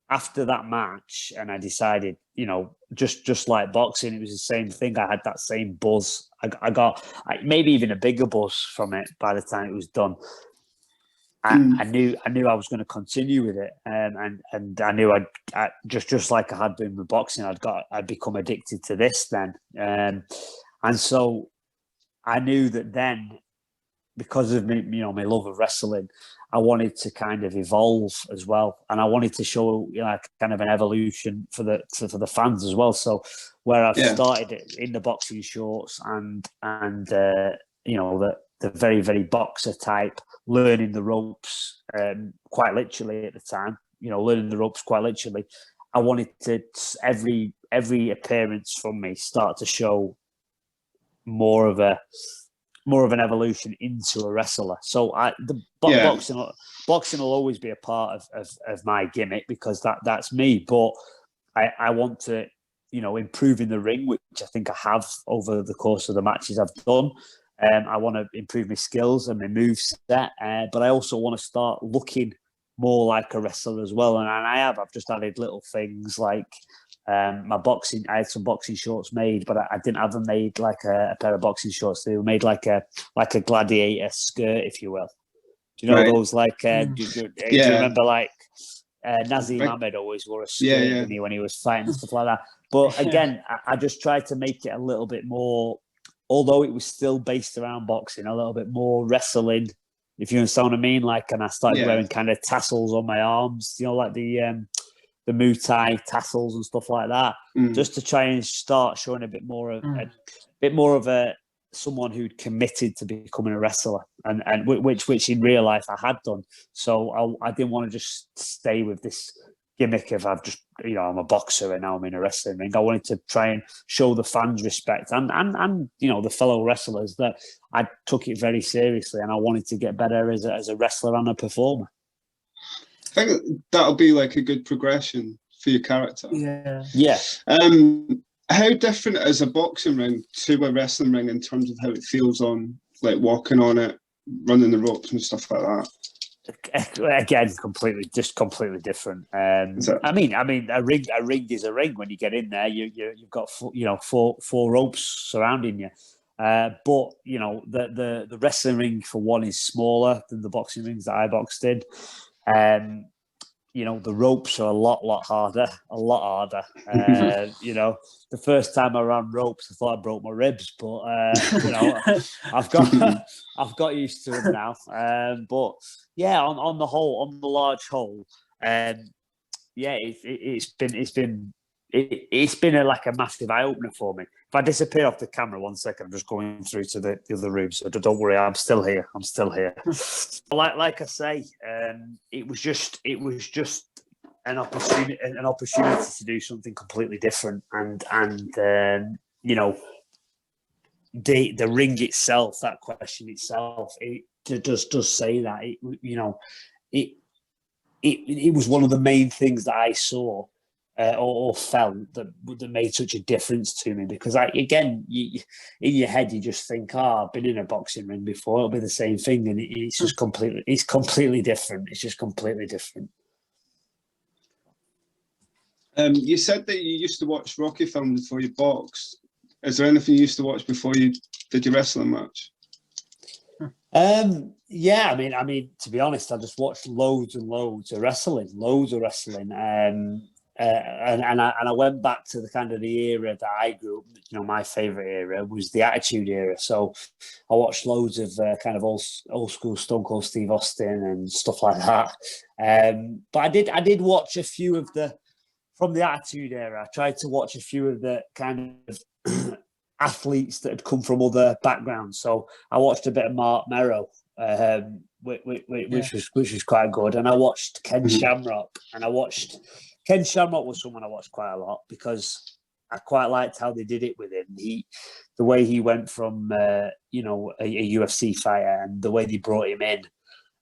after that match, and I decided, just like boxing, it was the same thing. I had that same buzz. I got maybe even a bigger buzz from it by the time it was done. I knew I was going to continue with it, and I knew I'd just like I had been with boxing, I'd become addicted to this then, and so I knew that then, because of me, my love of wrestling, I wanted to kind of evolve as well, and I wanted to show kind of an evolution for the fans as well. So where I've started it in the boxing shorts and the very, very boxer type, learning the ropes quite literally at the time, learning the ropes quite literally. I wanted to every appearance from me start to show more of an evolution into a wrestler. So boxing will always be a part of my gimmick, because that's me. But I want to, improve in the ring, which I think I have over the course of the matches I've done. I want to improve my skills and my move set, but I also want to start looking more like a wrestler as well. And I've just added little things like my boxing. I had some boxing shorts made, but I didn't have them made like a pair of boxing shorts. They were made like a gladiator skirt, if you will. Do you know those like? Do you remember like Nazim Ahmed always wore a skirt when he was fighting and stuff like that? But again, I just tried to make it a little bit more, although it was still based around boxing, a little bit more wrestling, if you understand what I mean. Like, and I started wearing kind of tassels on my arms, like the Muay Thai tassels and stuff like that, just to try and start showing a bit more of someone who'd committed to becoming a wrestler, and which in real life I had done. So I didn't want to just stay with this gimmick of I've just I'm a boxer and now I'm in a wrestling ring. I wanted to try and show the fans respect and the fellow wrestlers that I took it very seriously, and I wanted to get better as a wrestler and a performer. I think that'll be like a good progression for your character. Yeah. How different is a boxing ring to a wrestling ring in terms of how it feels on, like walking on it, running the ropes and stuff like that? Again, completely different. I mean, a ring is a ring. When you get in there, you've got four ropes surrounding you. But the wrestling ring, for one, is smaller than the boxing rings that I boxed in. The ropes are a lot harder. The first time I ran ropes, I thought I broke my ribs, but I've got used to them now. But yeah, on the whole, on the large whole, it's been like a massive eye opener for me. If I disappear off the camera 1 second, I'm just going through to the other room, so don't worry, I'm still here. Like I say, it was just an opportunity to do something completely different, and the ring itself, that question itself, it does say that it was one of the main things that I saw or felt that made such a difference to me. Because in your head you just think, I've been in a boxing ring before, it'll be the same thing, and it's just completely different. It's just completely different. You said that you used to watch Rocky films before you boxed. Is there anything you used to watch before you did your wrestling match? Yeah, I mean, to be honest, I just watched loads and loads of wrestling, and I went back to the kind of the era that I grew up. My favorite era was the Attitude Era. So I watched loads of kind of old school Stone Cold Steve Austin and stuff like that. But I did watch a few of from the Attitude Era. I tried to watch a few of the kind of athletes that had come from other backgrounds. So I watched a bit of Mark Merrow, which was quite good, and I watched Ken Shamrock, Ken Shamrock was someone I watched quite a lot because I quite liked how they did it with him. The way he went from a UFC fighter, and the way they brought him in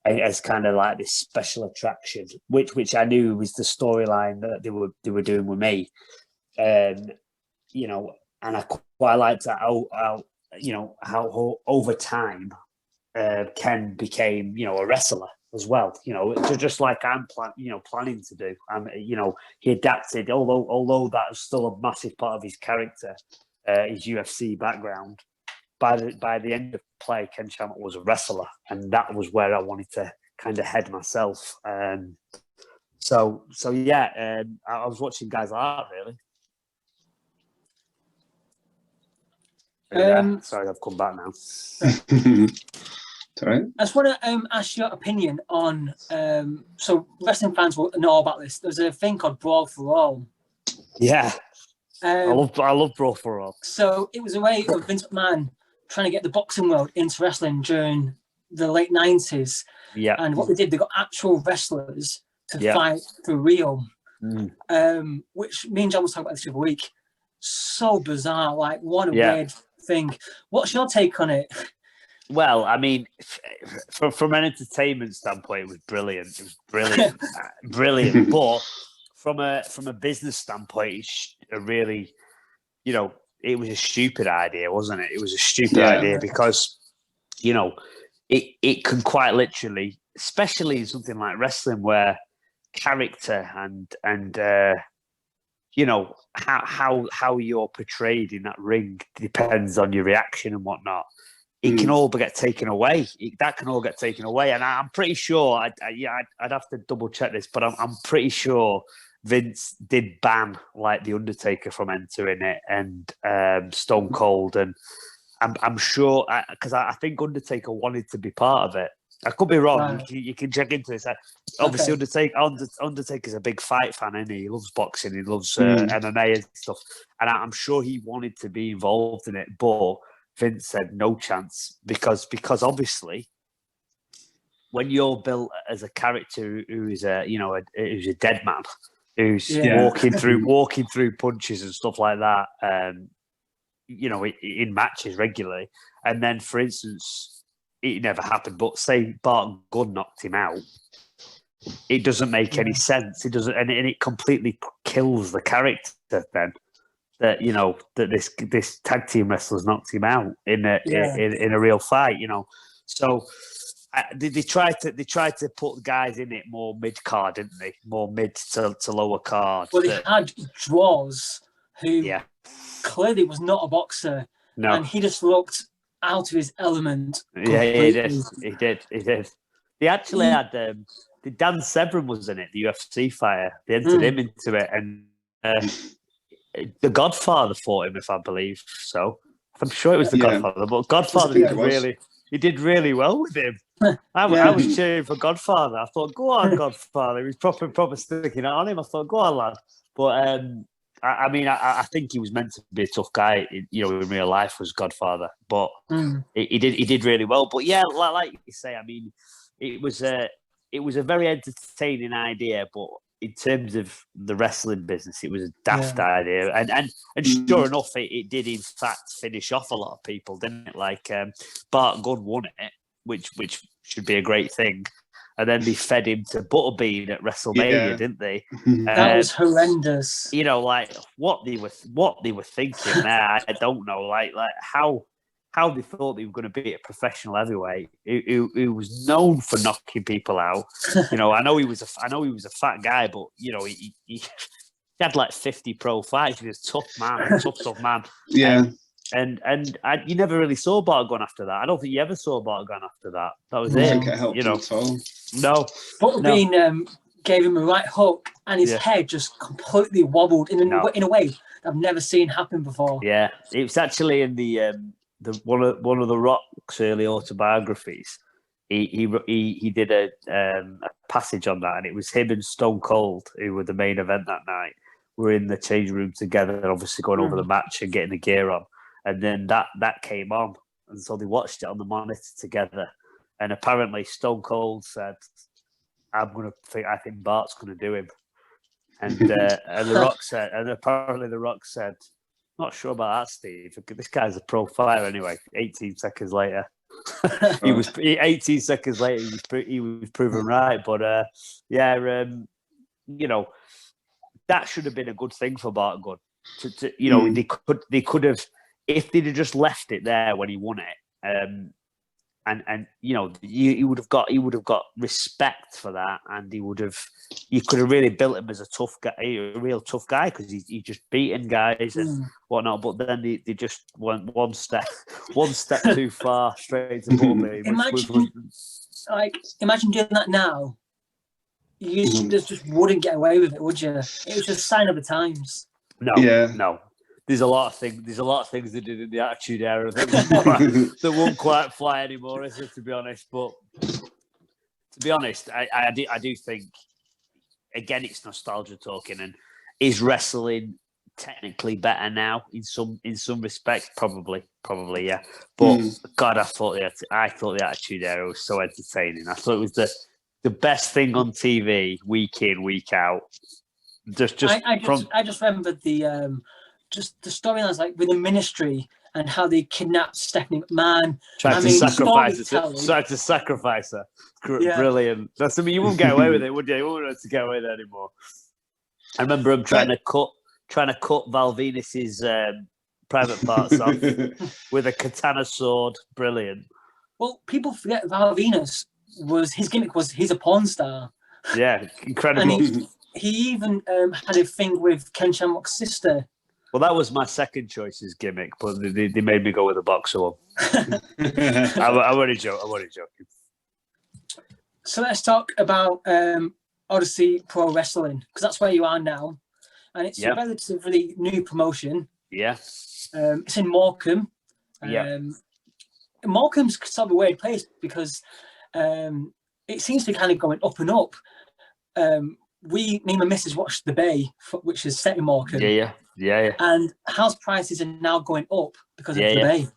as kind of like this special attraction, which I knew was the storyline that they were doing with me, and I quite liked that how over time Ken became a wrestler as well. Just like I'm planning to do. He adapted, although that was still a massive part of his character, his UFC background. By the end of play, Ken Shamrock was a wrestler, and that was where I wanted to kind of head myself. So yeah, I was watching guys like that really. Sorry, I've come back now. Right. I just want to ask your opinion on. So wrestling fans will know about this. There's a thing called Brawl for All. Yeah, I love Brawl for All. So it was a way of Vince McMahon trying to get the boxing world into wrestling during the late 90s. Yeah, and what they did, they got actual wrestlers to fight for real. Which me and John was talking about this the other week. So bizarre, like what a weird thing. What's your take on it? Well, I mean, from an entertainment standpoint, it was brilliant. It was brilliant, brilliant. But from a business standpoint, it's a really, it was a stupid idea, wasn't it? It was a stupid idea because, it can quite literally, especially in something like wrestling, where character and how you're portrayed in that ring depends on your reaction and whatnot. It can all get taken away. That can all get taken away, and I'm pretty sure. I'd have to double check this, but I'm pretty sure Vince did ban like the Undertaker from entering it, and Stone Cold, and I'm sure because I think Undertaker wanted to be part of it. I could be wrong. Right. You can check into this. Obviously, Undertaker's a big fight fan, and he loves boxing. He loves MMA and stuff, and I'm sure he wanted to be involved in it, but Vince said no chance because obviously when you're built as a character who is who's a dead man, who's walking through punches and stuff like that, in matches regularly, and then for instance it never happened, but say Bart Gunn knocked him out, it doesn't make any sense. It doesn't, and it completely kills the character then. That that this tag team wrestlers knocked him out in a real fight, So they tried to put guys in it more mid card, didn't they? More mid to lower card. Well, they had Draws, who clearly was not a boxer, and he just looked out of his element. Completely. Yeah, he did. They actually had the Dan Severn was in it, the UFC fighter. They entered him into it, and the Godfather fought him, if I believe so. I'm sure it was the Godfather, but Godfather did really well with him. I was cheering for Godfather. I thought, go on, Godfather. He was proper sticking it on him. I thought, go on, lad. But I think he was meant to be a tough guy. In real life, was Godfather, but he did really well. But yeah, like you say, I mean, it was a very entertaining idea, but in terms of the wrestling business, it was a daft idea, and sure enough, it did in fact finish off a lot of people, didn't it? Like Bart Gunn won it, which should be a great thing, and then they fed him to Butterbean at WrestleMania, didn't they? That was horrendous. You know, like what they were thinking there, I don't know. Like how they thought they were going to be a professional heavyweight who was known for knocking people out. You know, I know he was a fat guy, but you know, he had like 50 pro fights. He was a tough man. Yeah. And you never really saw Bargon after that. I don't think you ever saw Bargon after that. That was I it. don't think it helped him at all. No. Butterbean gave him a right hook, and his head just completely wobbled in a way I've never seen happen before. Yeah, it was actually in the one of the Rock's early autobiographies. He did a passage on that, and it was him and Stone Cold who were the main event that night. We're in the change room together, obviously going over the match and getting the gear on. And then that came on, and so they watched it on the monitor together. And apparently, Stone Cold said, I think Bart's going to do him." And the Rock said, and apparently the Rock said, "Not sure about that, Steve. This guy's a pro fighter anyway." 18 seconds later, he was 18 seconds later. He was proven right. But you know, that should have been a good thing for Bart Gunn. You know, they could have. If they'd have just left it there when he won it, and you know, he would have got respect for that, and you could have really built him as a tough guy, a real tough guy, because he just beaten guys and whatnot. But then they just went one step too far straight to Butterbean. Imagine doing that now. You just wouldn't get away with it, would you? It was just a sign of the times. No. There's a lot of things they did in the Attitude Era that won't quite fly anymore, is it? To be honest, but to be honest, I do think, again, it's nostalgia talking. And is wrestling technically better now in some respects? Probably, yeah. But God, I thought the Attitude Era was so entertaining. I thought it was the best thing on TV week in, week out. I just remembered the storylines, like with the Ministry and how they kidnapped Stephanie McMahon. Tried to sacrifice her. Yeah. Brilliant. That's something you wouldn't get away with it, would you? You wouldn't be able to get away with it anymore. I remember him trying to cut Val Venus's private parts off with a katana sword. Brilliant. Well, people forget Val Venus his gimmick was he's a porn star. Yeah, incredible. And he even had a thing with Ken Shamrock's sister. Well, that was my second choice's gimmick, but they made me go with a boxer one. I'm only joking. So let's talk about Odyssey Pro Wrestling, because that's where you are now. And it's a relatively new promotion. Yeah. It's in Morecambe. Morecambe's sort of a weird place because it seems to be kind of going up and up. Me and my missus watched The Bay, which is set in Morecambe. Yeah. And house prices are now going up because of The Bay,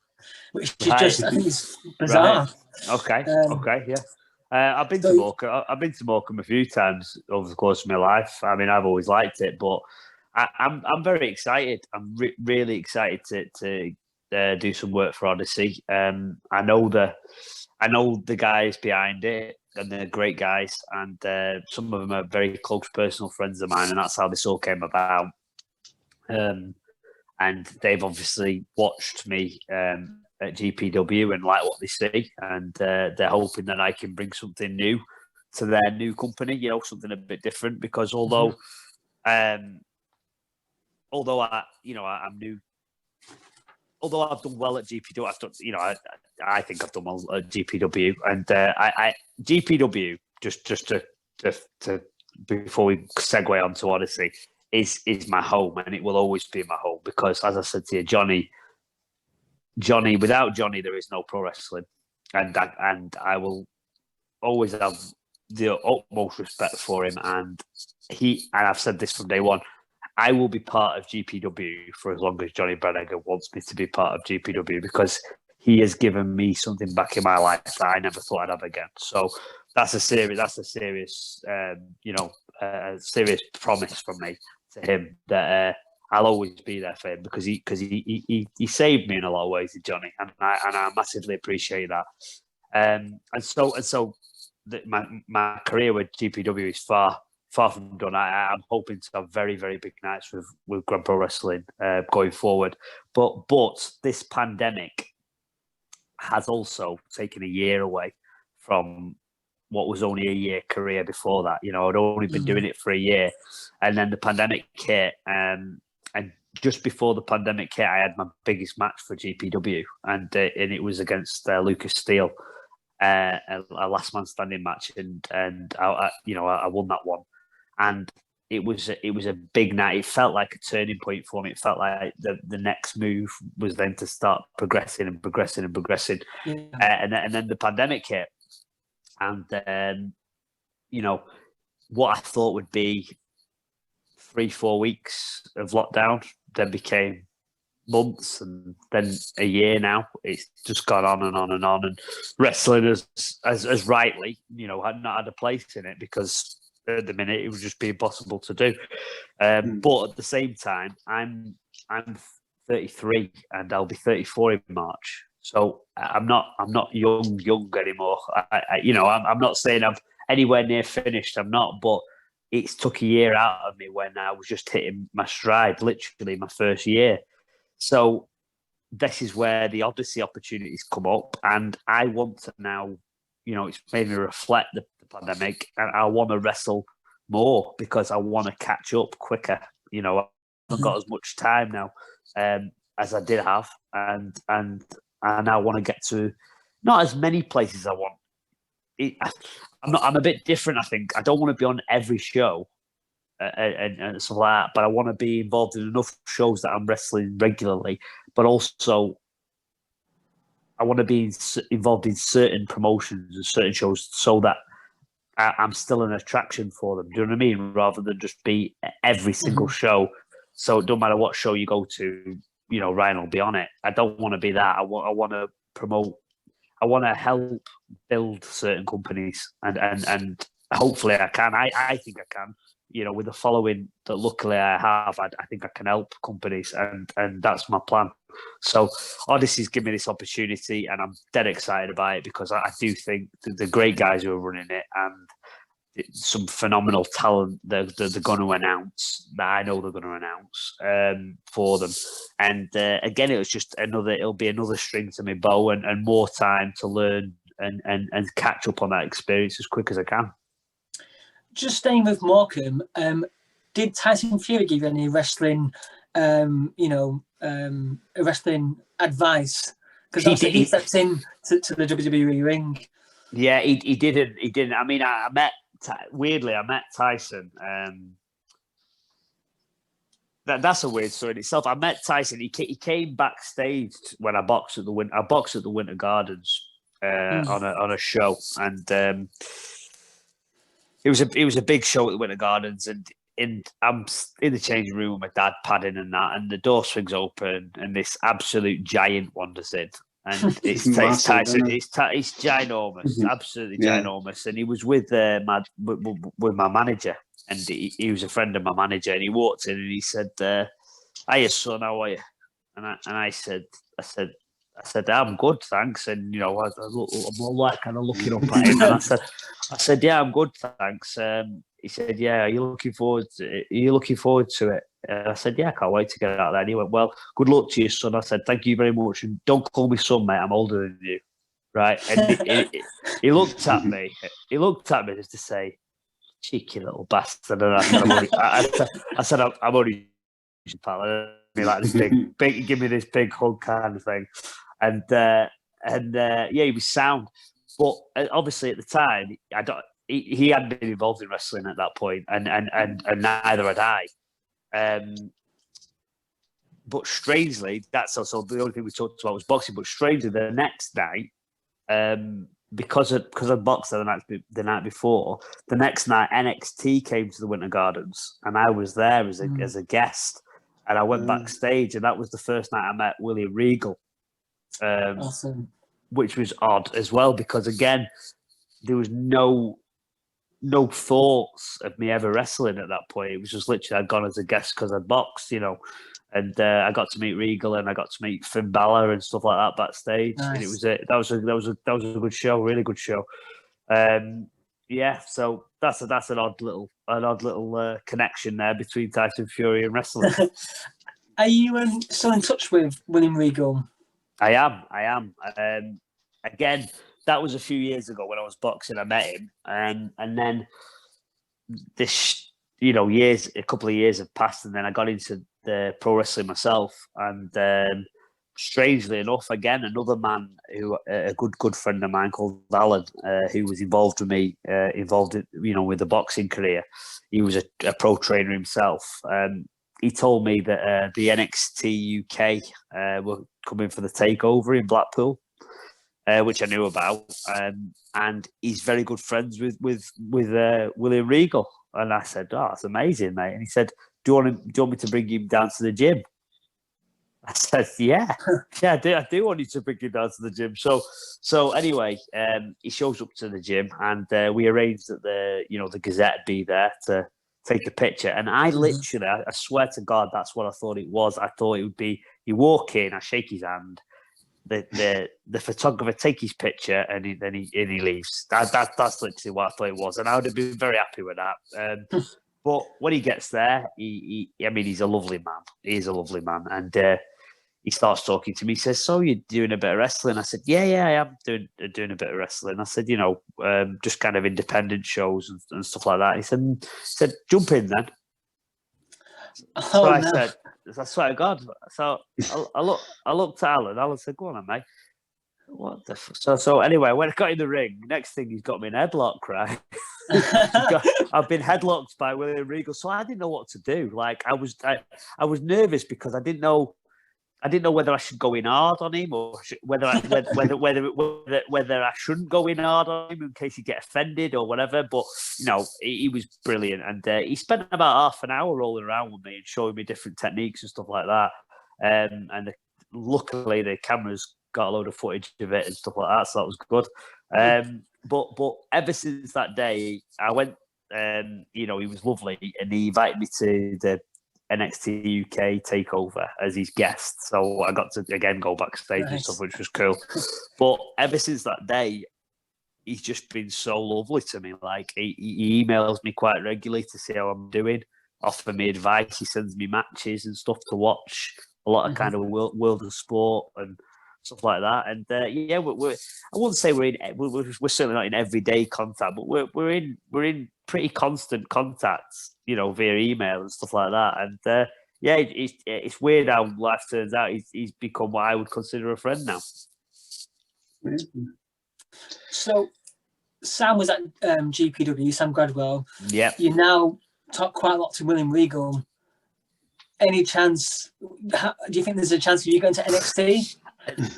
which is just, I think, it's bizarre. Right. Okay, yeah. I've been to Morecambe. I've been to Morecambe a few times over the course of my life. I mean, I've always liked it, but I'm very excited. I'm really excited to do some work for Odyssey. I know the guys behind it, and they're great guys, and some of them are very close personal friends of mine, and that's how this all came about. And they've obviously watched me at GPW and like what they see, and they're hoping that I can bring something new to their new company, you know, something a bit different. Because although I'm new, although I've done well at GPW, I've done, you know, I think I've done well at GPW, and GPW just to before we segue on to Odyssey is my home, and it will always be my home, because, as I said to you, Johnny, without Johnny, there is no pro wrestling, and I will always have the utmost respect for him, and I've said this from day one, I will be part of GPW for as long as Johnny Brannigan wants me to be part of GPW, because he has given me something back in my life that I never thought I'd have again. So that's a serious, serious promise from me to him that I'll always be there for him, because he saved me in a lot of ways, Johnny, and I massively appreciate that. And so my career with GPW is far from done. I'm hoping to have very, very big nights with Grand Pro Wrestling going forward. But this pandemic has also taken a year away from what was only a year career before that. You know, I'd only been doing it for a year, and then the pandemic hit. And just before the pandemic hit, I had my biggest match for GPW, and it was against Lucas Steele, a last man standing match, and I won that one, and it was a big night. It felt like a turning point for me. It felt like the next move was then to start progressing, Yeah. and then the pandemic hit, and then what I thought would be 3-4 weeks of lockdown then became months, and then a year now. It's just gone on and on and on, and wrestling as rightly, had not had a place in it, because at the minute it would just be impossible to do. But at the same time, I'm 33 and I'll be 34 in March, so I'm not young anymore. I'm not saying I'm anywhere near finished. I'm not, but it's took a year out of me when I was just hitting my stride, literally my first year. So this is where the Odyssey opportunities come up, and I want to now, it's made me reflect the pandemic, and I want to wrestle more because I want to catch up quicker. I haven't got as much time now as I did have, and I now want to get to not as many places I want. I'm a bit different, I think. I don't want to be on every show and stuff like that, but I want to be involved in enough shows that I'm wrestling regularly, but also I want to be involved in certain promotions and certain shows so that I'm still an attraction for them. Do you know what I mean? Rather than just be every single show. So it don't matter what show you go to, Ryan will be on it. I don't want to be that. I want to promote. I want to help build certain companies, and hopefully I can. I think I can. With the following that luckily I have, I think I can help companies, and that's my plan. So Odyssey's given me this opportunity, and I'm dead excited about it, because I do think the great guys who are running it, and some phenomenal talent they're going to announce, that I know they're going to announce for them. And again, it'll be another string to my bow, and more time to learn and catch up on that experience as quick as I can. Just staying with Morecambe, did Tyson Fury give you any wrestling, wrestling advice? Because he stepped in to the WWE ring. Yeah, he didn't. He didn't. I mean, I met Tyson. That's a weird story in itself. I met Tyson. He came backstage when I boxed at the Winter Gardens on a show, and it was a big show at the Winter Gardens, and I'm in the changing room with my dad padding and that, and the door swings open, and this absolute giant wanders in. And it's Tyson. It's ginormous, absolutely ginormous. And he was with my manager, and he was a friend of my manager. And he walked in and he said, "Hiya, son, how are you?" And I said, "I'm good, thanks." And I'm like kind of looking up at him, and I said, "Yeah, I'm good, thanks." He said, "Yeah, are you looking forward to it?" And I said, "Yeah, I can't wait to get out there." And he went, "Well, good luck to you, son." I said, "Thank you very much. And don't call me son, mate. I'm older than you." Right. And he looked at me. He looked at me just to say, "Cheeky little bastard." And I said, I'm only pal. Like this big, give me this big hug kind of thing. And he was sound. But obviously at the time, he hadn't been involved in wrestling at that point, and neither had I. But strangely, that's also the only thing we talked about was boxing. But strangely, the next night, because I boxed the night before, the next night NXT came to the Winter Gardens, and I was there as a guest, and I went backstage, and that was the first night I met William Regal. Awesome. Which was odd as well, because again, there was no thoughts of me ever wrestling at that point. It was just literally I'd gone as a guest because I boxed, and I got to meet Regal, and I got to meet Finn Balor and stuff like that backstage. Nice. And that was a good show, really good show. And Yeah, so that's an odd little connection there between Tyson Fury and wrestling. Are you still in touch with William Regal? I am. Again, that was a few years ago when I was boxing. I met him, and then this, a couple of years have passed, and then I got into the pro wrestling myself, and strangely enough, again, another man who a good friend of mine called Alan, who was involved with me, with the boxing career. He was a pro trainer himself. He told me that the NXT UK were coming for the takeover in Blackpool, which I knew about, and he's very good friends with William Regal. And I said, "Oh, that's amazing, mate." And he said, "Do you want me to bring him down to the gym?" I said, "Yeah, I do want you to bring him down to the gym." So anyway, he shows up to the gym, and we arranged that the Gazette be there to take a picture. And I literally, I swear to God, that's what I thought it was. I thought it would be, you walk in, I shake his hand, the photographer take his picture, and he leaves. That's literally what I thought it was, and I would have been very happy with that. But when he gets there, he's a lovely man. He is a lovely man, and he starts talking to me. He says, "So you're doing a bit of wrestling?" I said, "Yeah, I am doing a bit of wrestling." I said, just kind of independent shows and stuff like that. He said, "Jump in then." So I said, I swear to God. So I looked at Alan. Alan said, "Go on, then, mate." What the so anyway, when I got in the ring, next thing he's got me in a headlock, right? I've been headlocked by William Regal, so I didn't know what to do. Like I was nervous because I didn't know whether I should go in hard on him or whether I shouldn't go in hard on him in case he get offended or whatever. But he was brilliant, and he spent about half an hour rolling around with me and showing me different techniques and stuff like that. Luckily, the cameras got a load of footage of it and stuff like that, so that was good. But ever since that day, I went. He was lovely, and he invited me to the NXT UK takeover as his guest, so I got to again go backstage and stuff, which was cool. But ever since that day, he's just been so lovely to me. Like he emails me quite regularly to see how I'm doing, offer me advice. He sends me matches and stuff to watch, a lot of kind of world of sport and stuff like that. And I wouldn't say we're certainly not in everyday contact, but we're in pretty constant contact, via email and stuff like that. And it's weird how life turns out. He's become what I would consider a friend now. So Sam was at GPW, Sam Gradwell. Yeah. You now talk quite a lot to William Regal. Any chance? Do you think there's a chance of you going to NXT?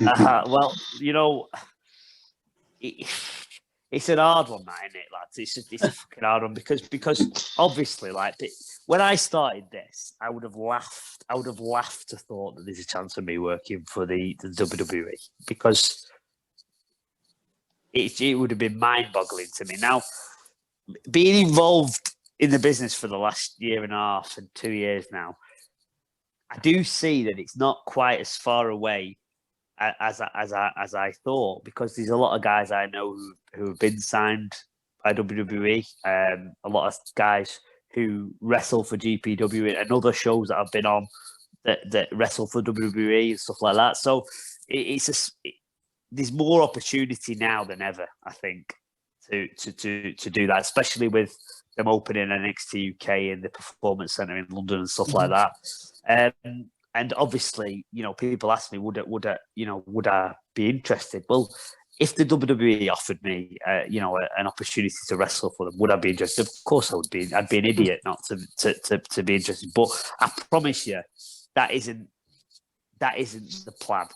Well, it's an hard one, that, isn't it, lads? It's a fucking hard one because obviously, like, when I started this, I would have laughed to thought that there's a chance of me working for the WWE, because it would have been mind-boggling to me. Now, being involved in the business for the last year and a half and 2 years now, I do see that it's not quite as far away as I thought, because there's a lot of guys I know who have been signed by WWE, a lot of guys who wrestle for GPW and other shows that I've been on that wrestle for WWE and stuff like that. So there's more opportunity now than ever, I think, to do that, especially with them opening NXT UK in the Performance Centre in London and stuff like that. And obviously, people ask me, would I be interested? Well, if the WWE offered me, an opportunity to wrestle for them, would I be interested? Of course I would be. I'd be an idiot not to be interested. But I promise you, that isn't the plan.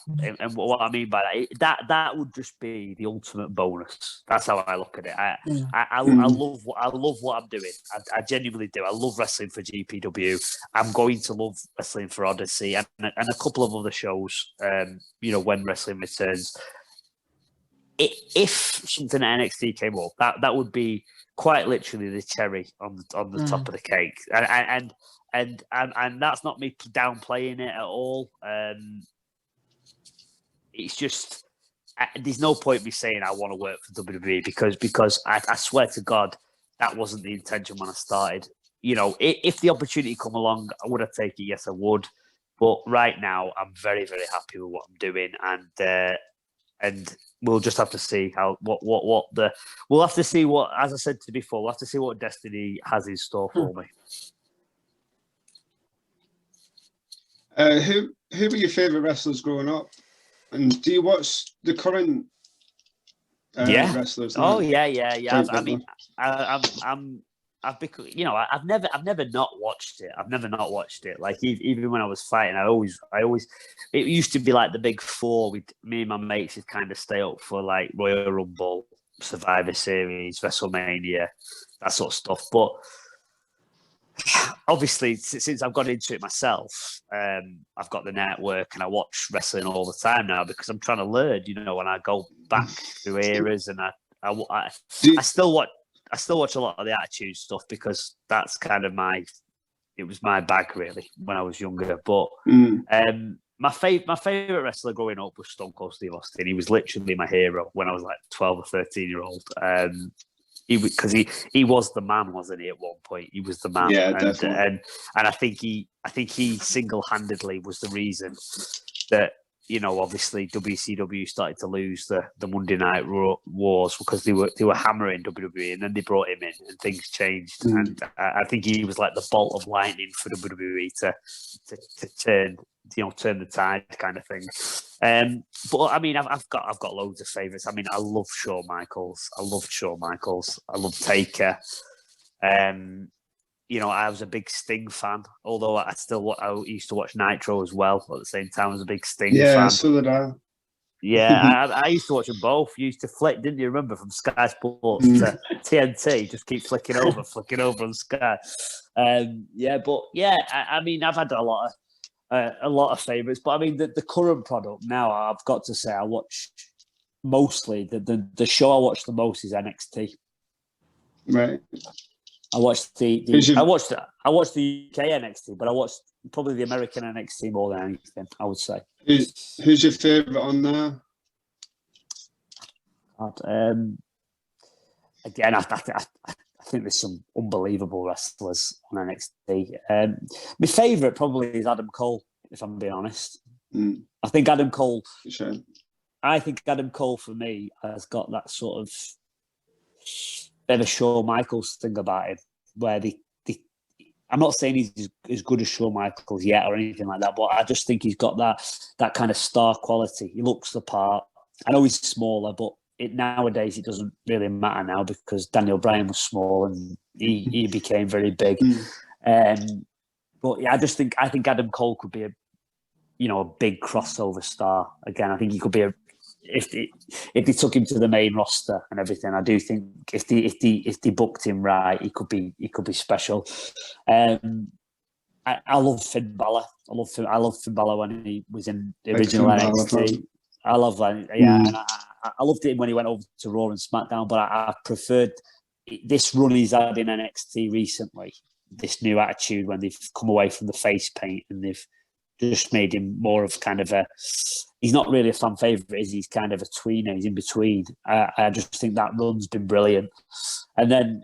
And what I mean by that would just be the ultimate bonus. That's how I look at it. I love what I'm doing. I genuinely do. I love wrestling for GPW. I'm going to love wrestling for Odyssey and a couple of other shows. When wrestling returns. If something at NXT came up, that would be quite literally the cherry on the top of the cake. And that's not me downplaying it at all. It's just there's no point me saying I want to work for WWE because I swear to God that wasn't the intention when I started. You know, if the opportunity come along, would I take it? Yes, I would. But right now, I'm very, very happy with what I'm doing, and we'll just have to see we'll have to see what, as I said to before, we'll have to see what Destiny has in store for me. Who were your favourite wrestlers growing up? And do you watch the current wrestlers? Oh yeah. I mean, I've become, you know, I've never not watched it. I've never not watched it. Like even when I was fighting, I always. It used to be like the big four with me and my mates would kind of stay up for like Royal Rumble, Survivor Series, WrestleMania, that sort of stuff. But obviously, since I've got into it myself, I've got the network and I watch wrestling all the time now because I'm trying to learn. You know, when I go back through eras, and I still watch a lot of the Attitude stuff because that's kind of it was my bag really when I was younger. But my favorite wrestler growing up was Stone Cold Steve Austin. He was literally my hero when I was like 12 or 13-year-old. Because he was the man, wasn't he? At one point, he was the man. Yeah, definitely. And I think he single-handedly was the reason that, you know, obviously WCW started to lose the Monday Night Wars because they were hammering WWE, and then they brought him in, and things changed. And I think he was like the bolt of lightning for WWE to turn the tide, kind of thing. But I mean, I've got loads of favourites. I mean, I love Shawn Michaels. I love Taker. You know, I was a big Sting fan, although I used to watch Nitro as well at the same time. I was a big Sting fan. Yeah, so did I. Yeah, I used to watch them both. You used to flick, didn't you? Remember, from Sky Sports to TNT, just keep flicking over on Sky. I mean, I've had a lot of favourites, but I mean, the current product now, I've got to say, I watch mostly the show I watch the most is NXT. Right. I watched I watched the UK NXT, but I watched probably the American NXT more than anything, I would say. Who's your favourite on there? Again, I think there's some unbelievable wrestlers on NXT. My favourite probably is Adam Cole, if I'm being honest. I think Adam Cole. Sure. I think Adam Cole for me has got that sort of bit of a Shawn Michaels thing about him, where I'm not saying he's as good as Shawn Michaels yet or anything like that, but I just think he's got that kind of star quality. He looks the part. I know he's smaller, but nowadays it doesn't really matter now because Daniel Bryan was small and he became very big. But yeah, I think Adam Cole could be a big crossover star again. I think he could be if they took him to the main roster and everything. I do think if they booked him right, he could be special. I love Finn Balor. I love Finn Balor when he was in the original NXT. I love that. Yeah, and I loved it when he went over to Raw and SmackDown. But I preferred this run he's had in NXT recently. This new attitude when they've come away from the face paint and they've just made him more of kind of he's not really a fan favourite, is he? He's kind of a tweener, he's in between. I just think that run's been brilliant. And then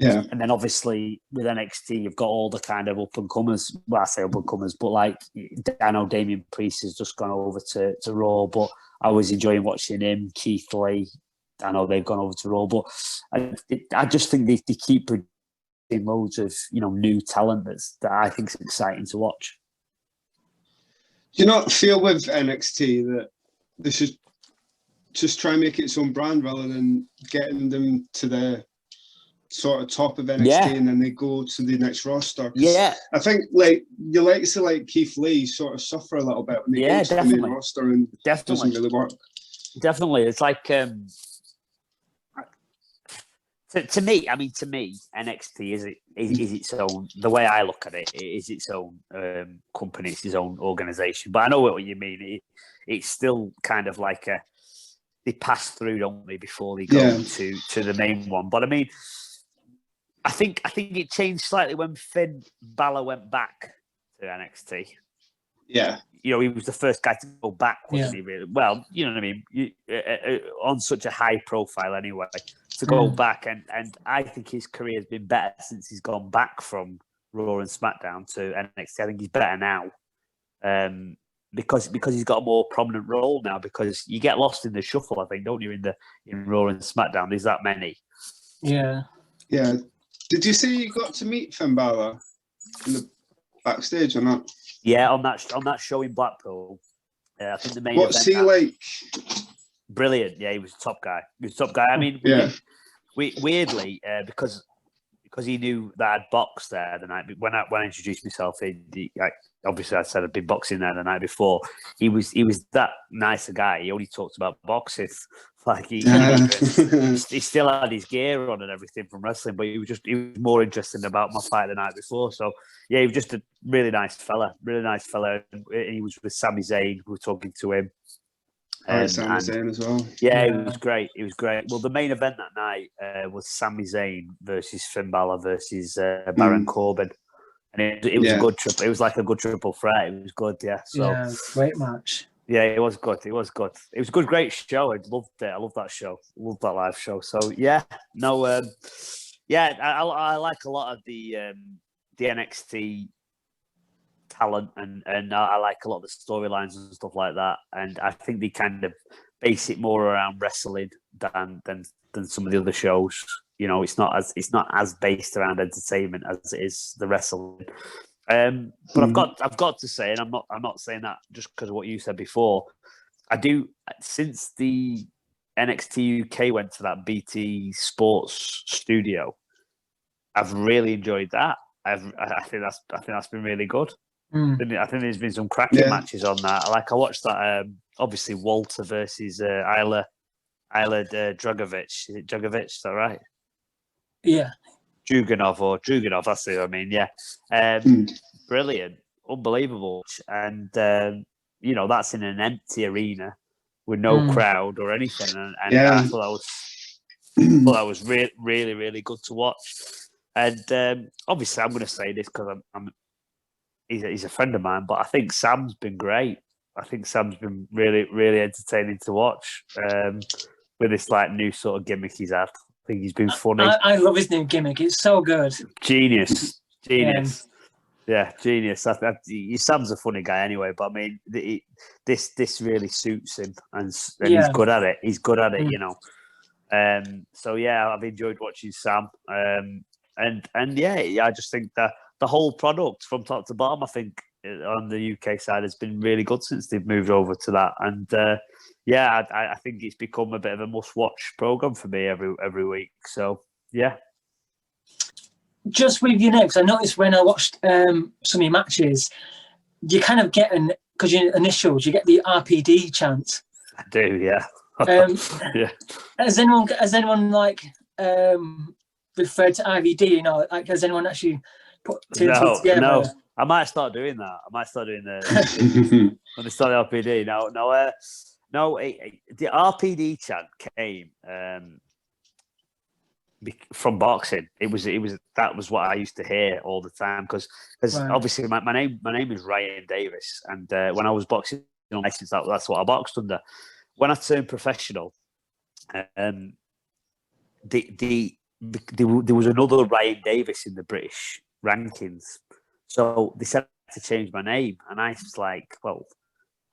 obviously with NXT, you've got all the kind of up-and-comers. Well, I say up-and-comers, but like, I know Damian Priest has just gone over to Raw, but I was enjoying watching him. Keith Lee, I know they've gone over to Raw, but I just think they keep producing loads of new talent that I think is exciting to watch. Do you not feel with NXT that they should just try and make it its own brand rather than getting them to the sort of top of NXT and then they go to the next roster? Yeah, I think like you like to see like Keith Lee sort of suffer a little bit when they go to the main roster and it doesn't really work. Definitely, it's like to me, NXT is its own. The way I look at it, it is its own company, it's its own organisation. But I know what you mean. It's still kind of like they pass through, don't they, before they go to the main one. But I mean, I think it changed slightly when Finn Balor went back to NXT. Yeah. You know, he was the first guy to go back, wasn't he? Really? Well, you know what I mean. On such a high profile, anyway, to go back, and I think his career has been better since he's gone back from Raw and SmackDown to NXT. I think he's better now, because he's got a more prominent role now. Because you get lost in the shuffle, I think, don't you? In Raw and SmackDown, there's that many. Yeah. Did you see you got to meet Finn Balor in the backstage or not? Yeah, on that show in Blackpool. I think the main. What's he like? Brilliant. Yeah, he was a top guy. I mean, weirdly, because he knew that I'd boxed there the night when I introduced myself. Obviously, I said I'd been boxing there the night before. He was that nice a guy. He only talked about boxing. Like he still had his gear on and everything from wrestling, but he was more interested about my fight the night before. So yeah, he was just a really nice fella. And he was with Sami Zayn. We were talking to him. Sami Zayn as well. Yeah, it was great. Well, the main event that night was Sami Zayn versus Finn Balor versus Baron Corbin. And it was a good triple. It was like a good triple threat. It was good, yeah. So great match. Yeah, it was good. It was a good, great show. I loved it. I loved that show. I loved that live show. So I like a lot of the NXT talent, and I like a lot of the storylines and stuff like that. And I think they kind of base it more around wrestling than some of the other shows. You know, it's not as based around entertainment as it is the wrestling. But I've got to say, and I'm not saying that just because of what you said before. I do, since the NXT UK went to that BT Sports studio, I've really enjoyed that. I think that's been really good. I think there's been some cracking matches on that. I watched that. Obviously, Walter versus Isla Dragovic. Is it Dragovic? Is that right? Yeah. Druganov, that's it. I mean, yeah. Brilliant, unbelievable, and that's in an empty arena with no crowd or anything, and I thought that was really, really good to watch. And obviously, I'm going to say this because he's a friend of mine, but I think Sam's been great. I think Sam's been really, really entertaining to watch with this like new sort of gimmick he's had. I think he's been funny. I love his new gimmick. It's so good. Genius. Yeah, genius. Sam's a funny guy anyway, but I mean, this really suits him, and he's good at it. He's good at it, you know. So yeah, I've enjoyed watching Sam. And yeah, I just think that the whole product from top to bottom, I think on the UK side has been really good since they've moved over to that. And I think it's become a bit of a must-watch program for me every week. So yeah. Just with your name, because I noticed when I watched some of your matches, you kind of get because your initials, you get the RPD chant. I do, yeah. Yeah. Has anyone like referred to IVD? You know, like has anyone actually put two and two together? No. I might start doing that. I might start doing the when they start the RPD. No. The RPD chant came. From boxing, it was that was what I used to hear all the time because obviously my name is Ryan Davis, and when I was boxing on license, that's what I boxed under. When I turned professional, there was another Ryan Davis in the British rankings, so they said to change my name, and I was like, well,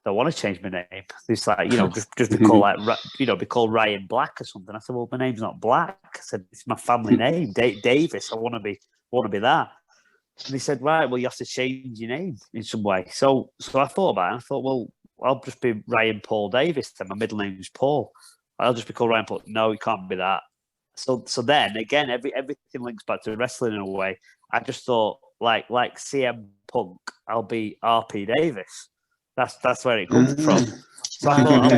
I want to change my name. It's like, just be called be called Ryan Black or something. I said, well, my name's not Black. I said, it's my family name, Davis. I want to be that. And he said, right, well, you have to change your name in some way. So I thought about it. I thought, well, I'll just be Ryan Paul Davis. Then my middle name's Paul. I'll just be called Ryan Paul. No, it can't be that. So then again, everything links back to wrestling in a way. I just thought, like CM Punk, I'll be R.P Davis. That's where it comes from. So I thought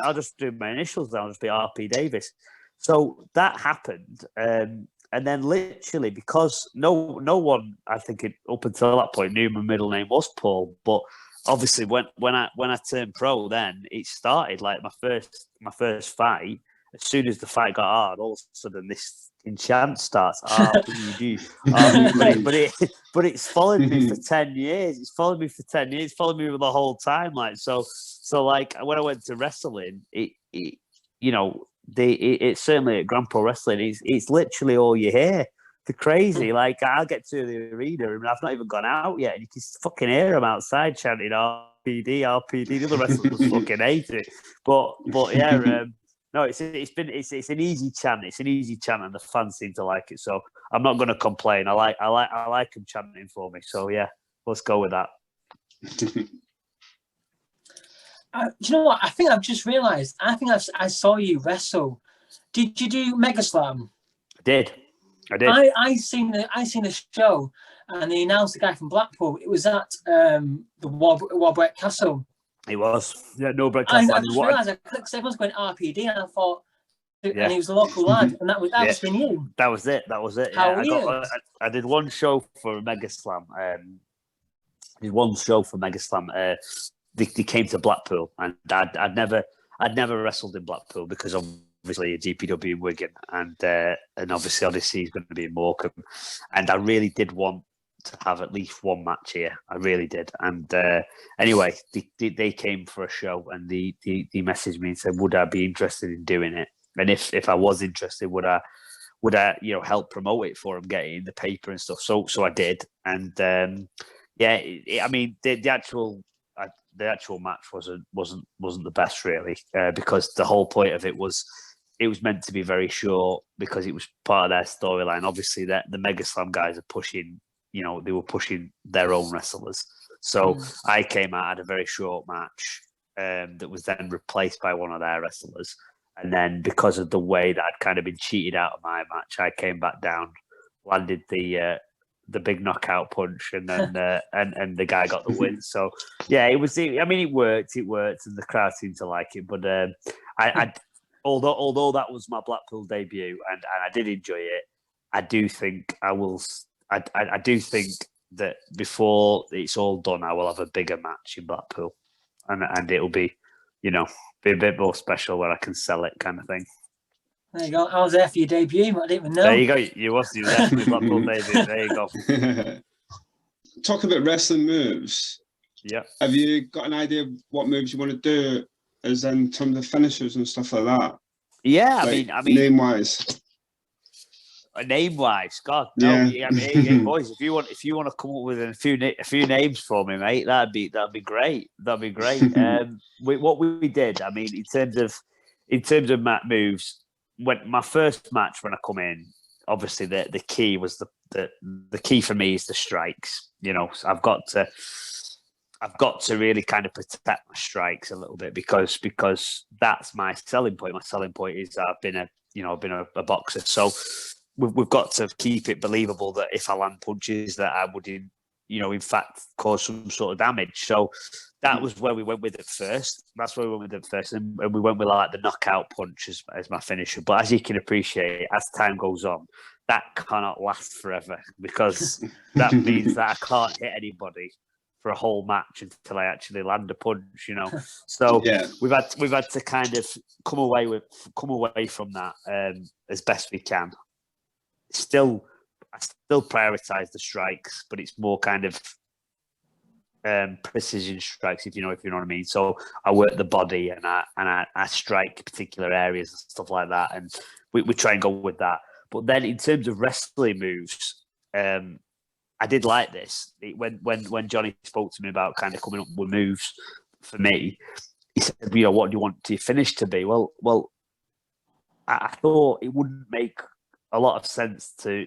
I'll just do my initials. I'll just be R.P Davis. So that happened, and then literally because no one, I think up until that point knew my middle name was Paul. But obviously when I turned pro, then it started like my first fight. As soon as the fight got hard, all of a sudden this fucking chant starts. RPD, RPD. But it's followed me for 10 years. It's followed me for 10 years. It's followed me the whole time. Like so like when I went to wrestling, it's certainly at Grand Pro Wrestling. It's literally all you hear. The crazy, like I'll get to the arena and I've not even gone out yet, and you can fucking hear them outside chanting RPD, RPD. The other wrestlers fucking hate it, but yeah, no, it's an easy chant. It's an easy chant, and the fans seem to like it. So I'm not going to complain. I like them chanting for me. So yeah, let's go with that. Do you know what? I think I've just realised. I think I saw you wrestle. Did you do Mega Slam? I did. I seen the show, and they announced the guy from Blackpool. It was at the Warbrett Castle. It was. Yeah, no Brett Castle. I just realised because everyone's going RPD, and I thought, and he was a local lad, and that was been you. That was it. How weird. I did one show for Mega Slam. They came to Blackpool, and I'd never wrestled in Blackpool because obviously a GPW in Wigan, and obviously Odyssey is going to be in Morecambe, and I really did want to have at least one match here. I really did, and anyway, they came for a show, and they messaged me and said, would I be interested in doing it, and if I was interested, would I help promote it for them, get it in the paper and stuff. So I did, and I mean the actual match wasn't the best really, because the whole point of it was meant to be very short because it was part of their storyline. Obviously, that the Mega Slam guys are pushing, they were pushing their own wrestlers. So I came out, had a very short match that was then replaced by one of their wrestlers. And then because of the way that I'd kind of been cheated out of my match, I came back down, landed the big knockout punch, and then and the guy got the win. So yeah, it was. I mean, it worked, and the crowd seemed to like it. But although that was my Blackpool debut, and I did enjoy it, I do think I will. I do think that before it's all done, I will have a bigger match in Blackpool, and it'll be, be a bit more special where I can sell it, kind of thing. There you go. I was there for your debut. I didn't even know. There you go. You were there for the Blackpool debut. There you go. Talk about wrestling moves. Yeah. Have you got an idea of what moves you want to do, as in terms of finishers and stuff like that? Yeah, like, I mean, name-wise. Name-wise, God, no. Yeah. I mean, hey, boys, if you want to come up with a few names for me, mate, that'd be great. That'd be great. What we did, I mean, in terms of moves. When my first match, when I come in, obviously the key was the key for me is the strikes. So I've got to really kind of protect my strikes a little bit because that's my selling point. My selling point is I've been a boxer, so we've got to keep it believable that if I land punches that I would in fact cause some sort of damage. So that was where we went with it first. That's where we went with it first. And we went with like the knockout punch as my finisher. But as you can appreciate, as time goes on, that cannot last forever because that means that I can't hit anybody for a whole match until I actually land a punch, So yeah. we've had to kind of come away from that as best we can. I still prioritize the strikes, but it's more kind of precision strikes, if you know what I mean. So I work the body and I strike particular areas and stuff like that, and we try and go with that. But then in terms of wrestling moves, I did like this. When Johnny spoke to me about kind of coming up with moves for me, he said, what do you want your finish to be? Well, I thought it wouldn't make a lot of sense to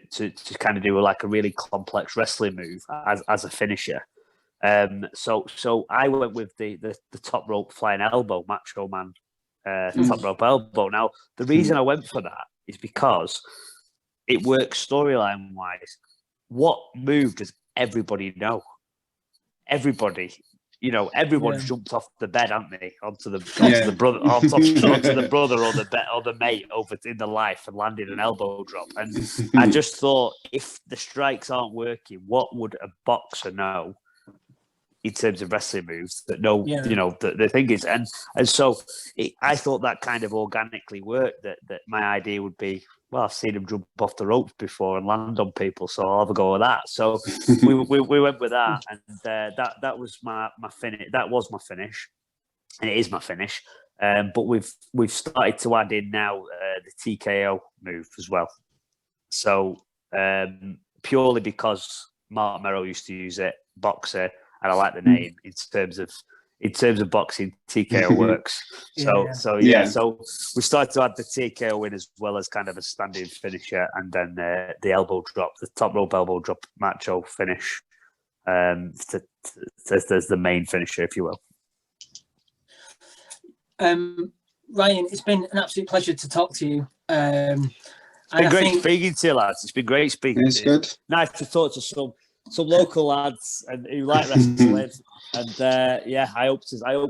kind of do like a really complex wrestling move as a finisher. So I went with the top rope flying elbow, Macho Man, top rope elbow. Now the reason I went for that is because it works storyline wise. What move does everybody know? Everybody. Everyone's jumped off the bed, haven't they? Onto the brother, onto the brother or the mate over in the life and landed an elbow drop. And I just thought, if the strikes aren't working, what would a boxer know in terms of wrestling moves that the thing is, and so I thought that kind of organically worked. That my idea would be, well, I've seen him jump off the ropes before and land on people, so I'll have a go with that. So we went with that, and that was my finish. That was my finish, and it is my finish. But we've started to add in now the TKO move as well. So purely because Mark Merrow used to use it, boxer, and I like the name in terms of boxing, TKO works. So we started to add the TKO in as well as kind of a standing finisher, and then the elbow drop, the top rope elbow drop, macho finish, as the main finisher, if you will. Ryan, it's been an absolute pleasure to talk to you. It's been great speaking to you, lads. It's been great speaking to you. Good. Nice to talk to some local lads and who like wrestling. And I hope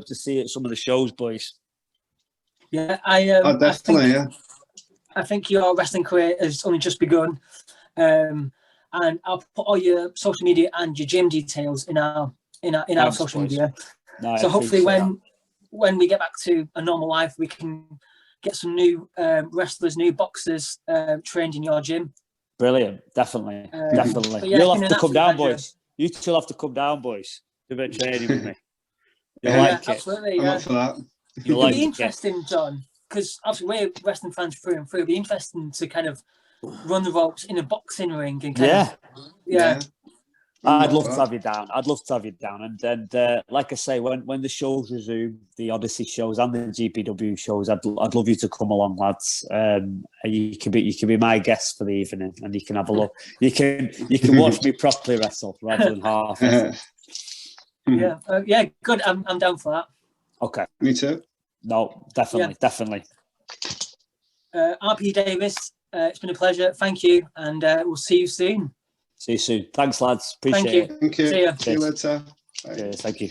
to see you at some of the shows, boys. Yeah, definitely. I think your wrestling career has only just begun. And I'll put all your social media and your gym details in our social media. No, so hopefully when we get back to a normal life, we can get some new wrestlers, new boxers trained in your gym. Brilliant. Definitely. Definitely. You'll have to come down, boys. You two will have to come down, boys. Do a bit of training with me. You'll like it. Absolutely. I'm up for that. It'll be interesting, John, because obviously we're wrestling fans through and through. It'll be interesting to kind of run the ropes in a boxing ring and kind of. I'd love to have you down. And like I say, when the shows resume, the Odyssey shows and the GPW shows, I'd love you to come along, lads. You can be my guest for the evening, and you can have a look. You can watch me properly wrestle rather than half. Good. I'm down for that. Okay. Me too. No, definitely. R.P Davies, it's been a pleasure. Thank you, and we'll see you soon. See you soon. Thanks, lads. Appreciate it. Thank you. See you. See you later. Bye. Cheers. Thank you.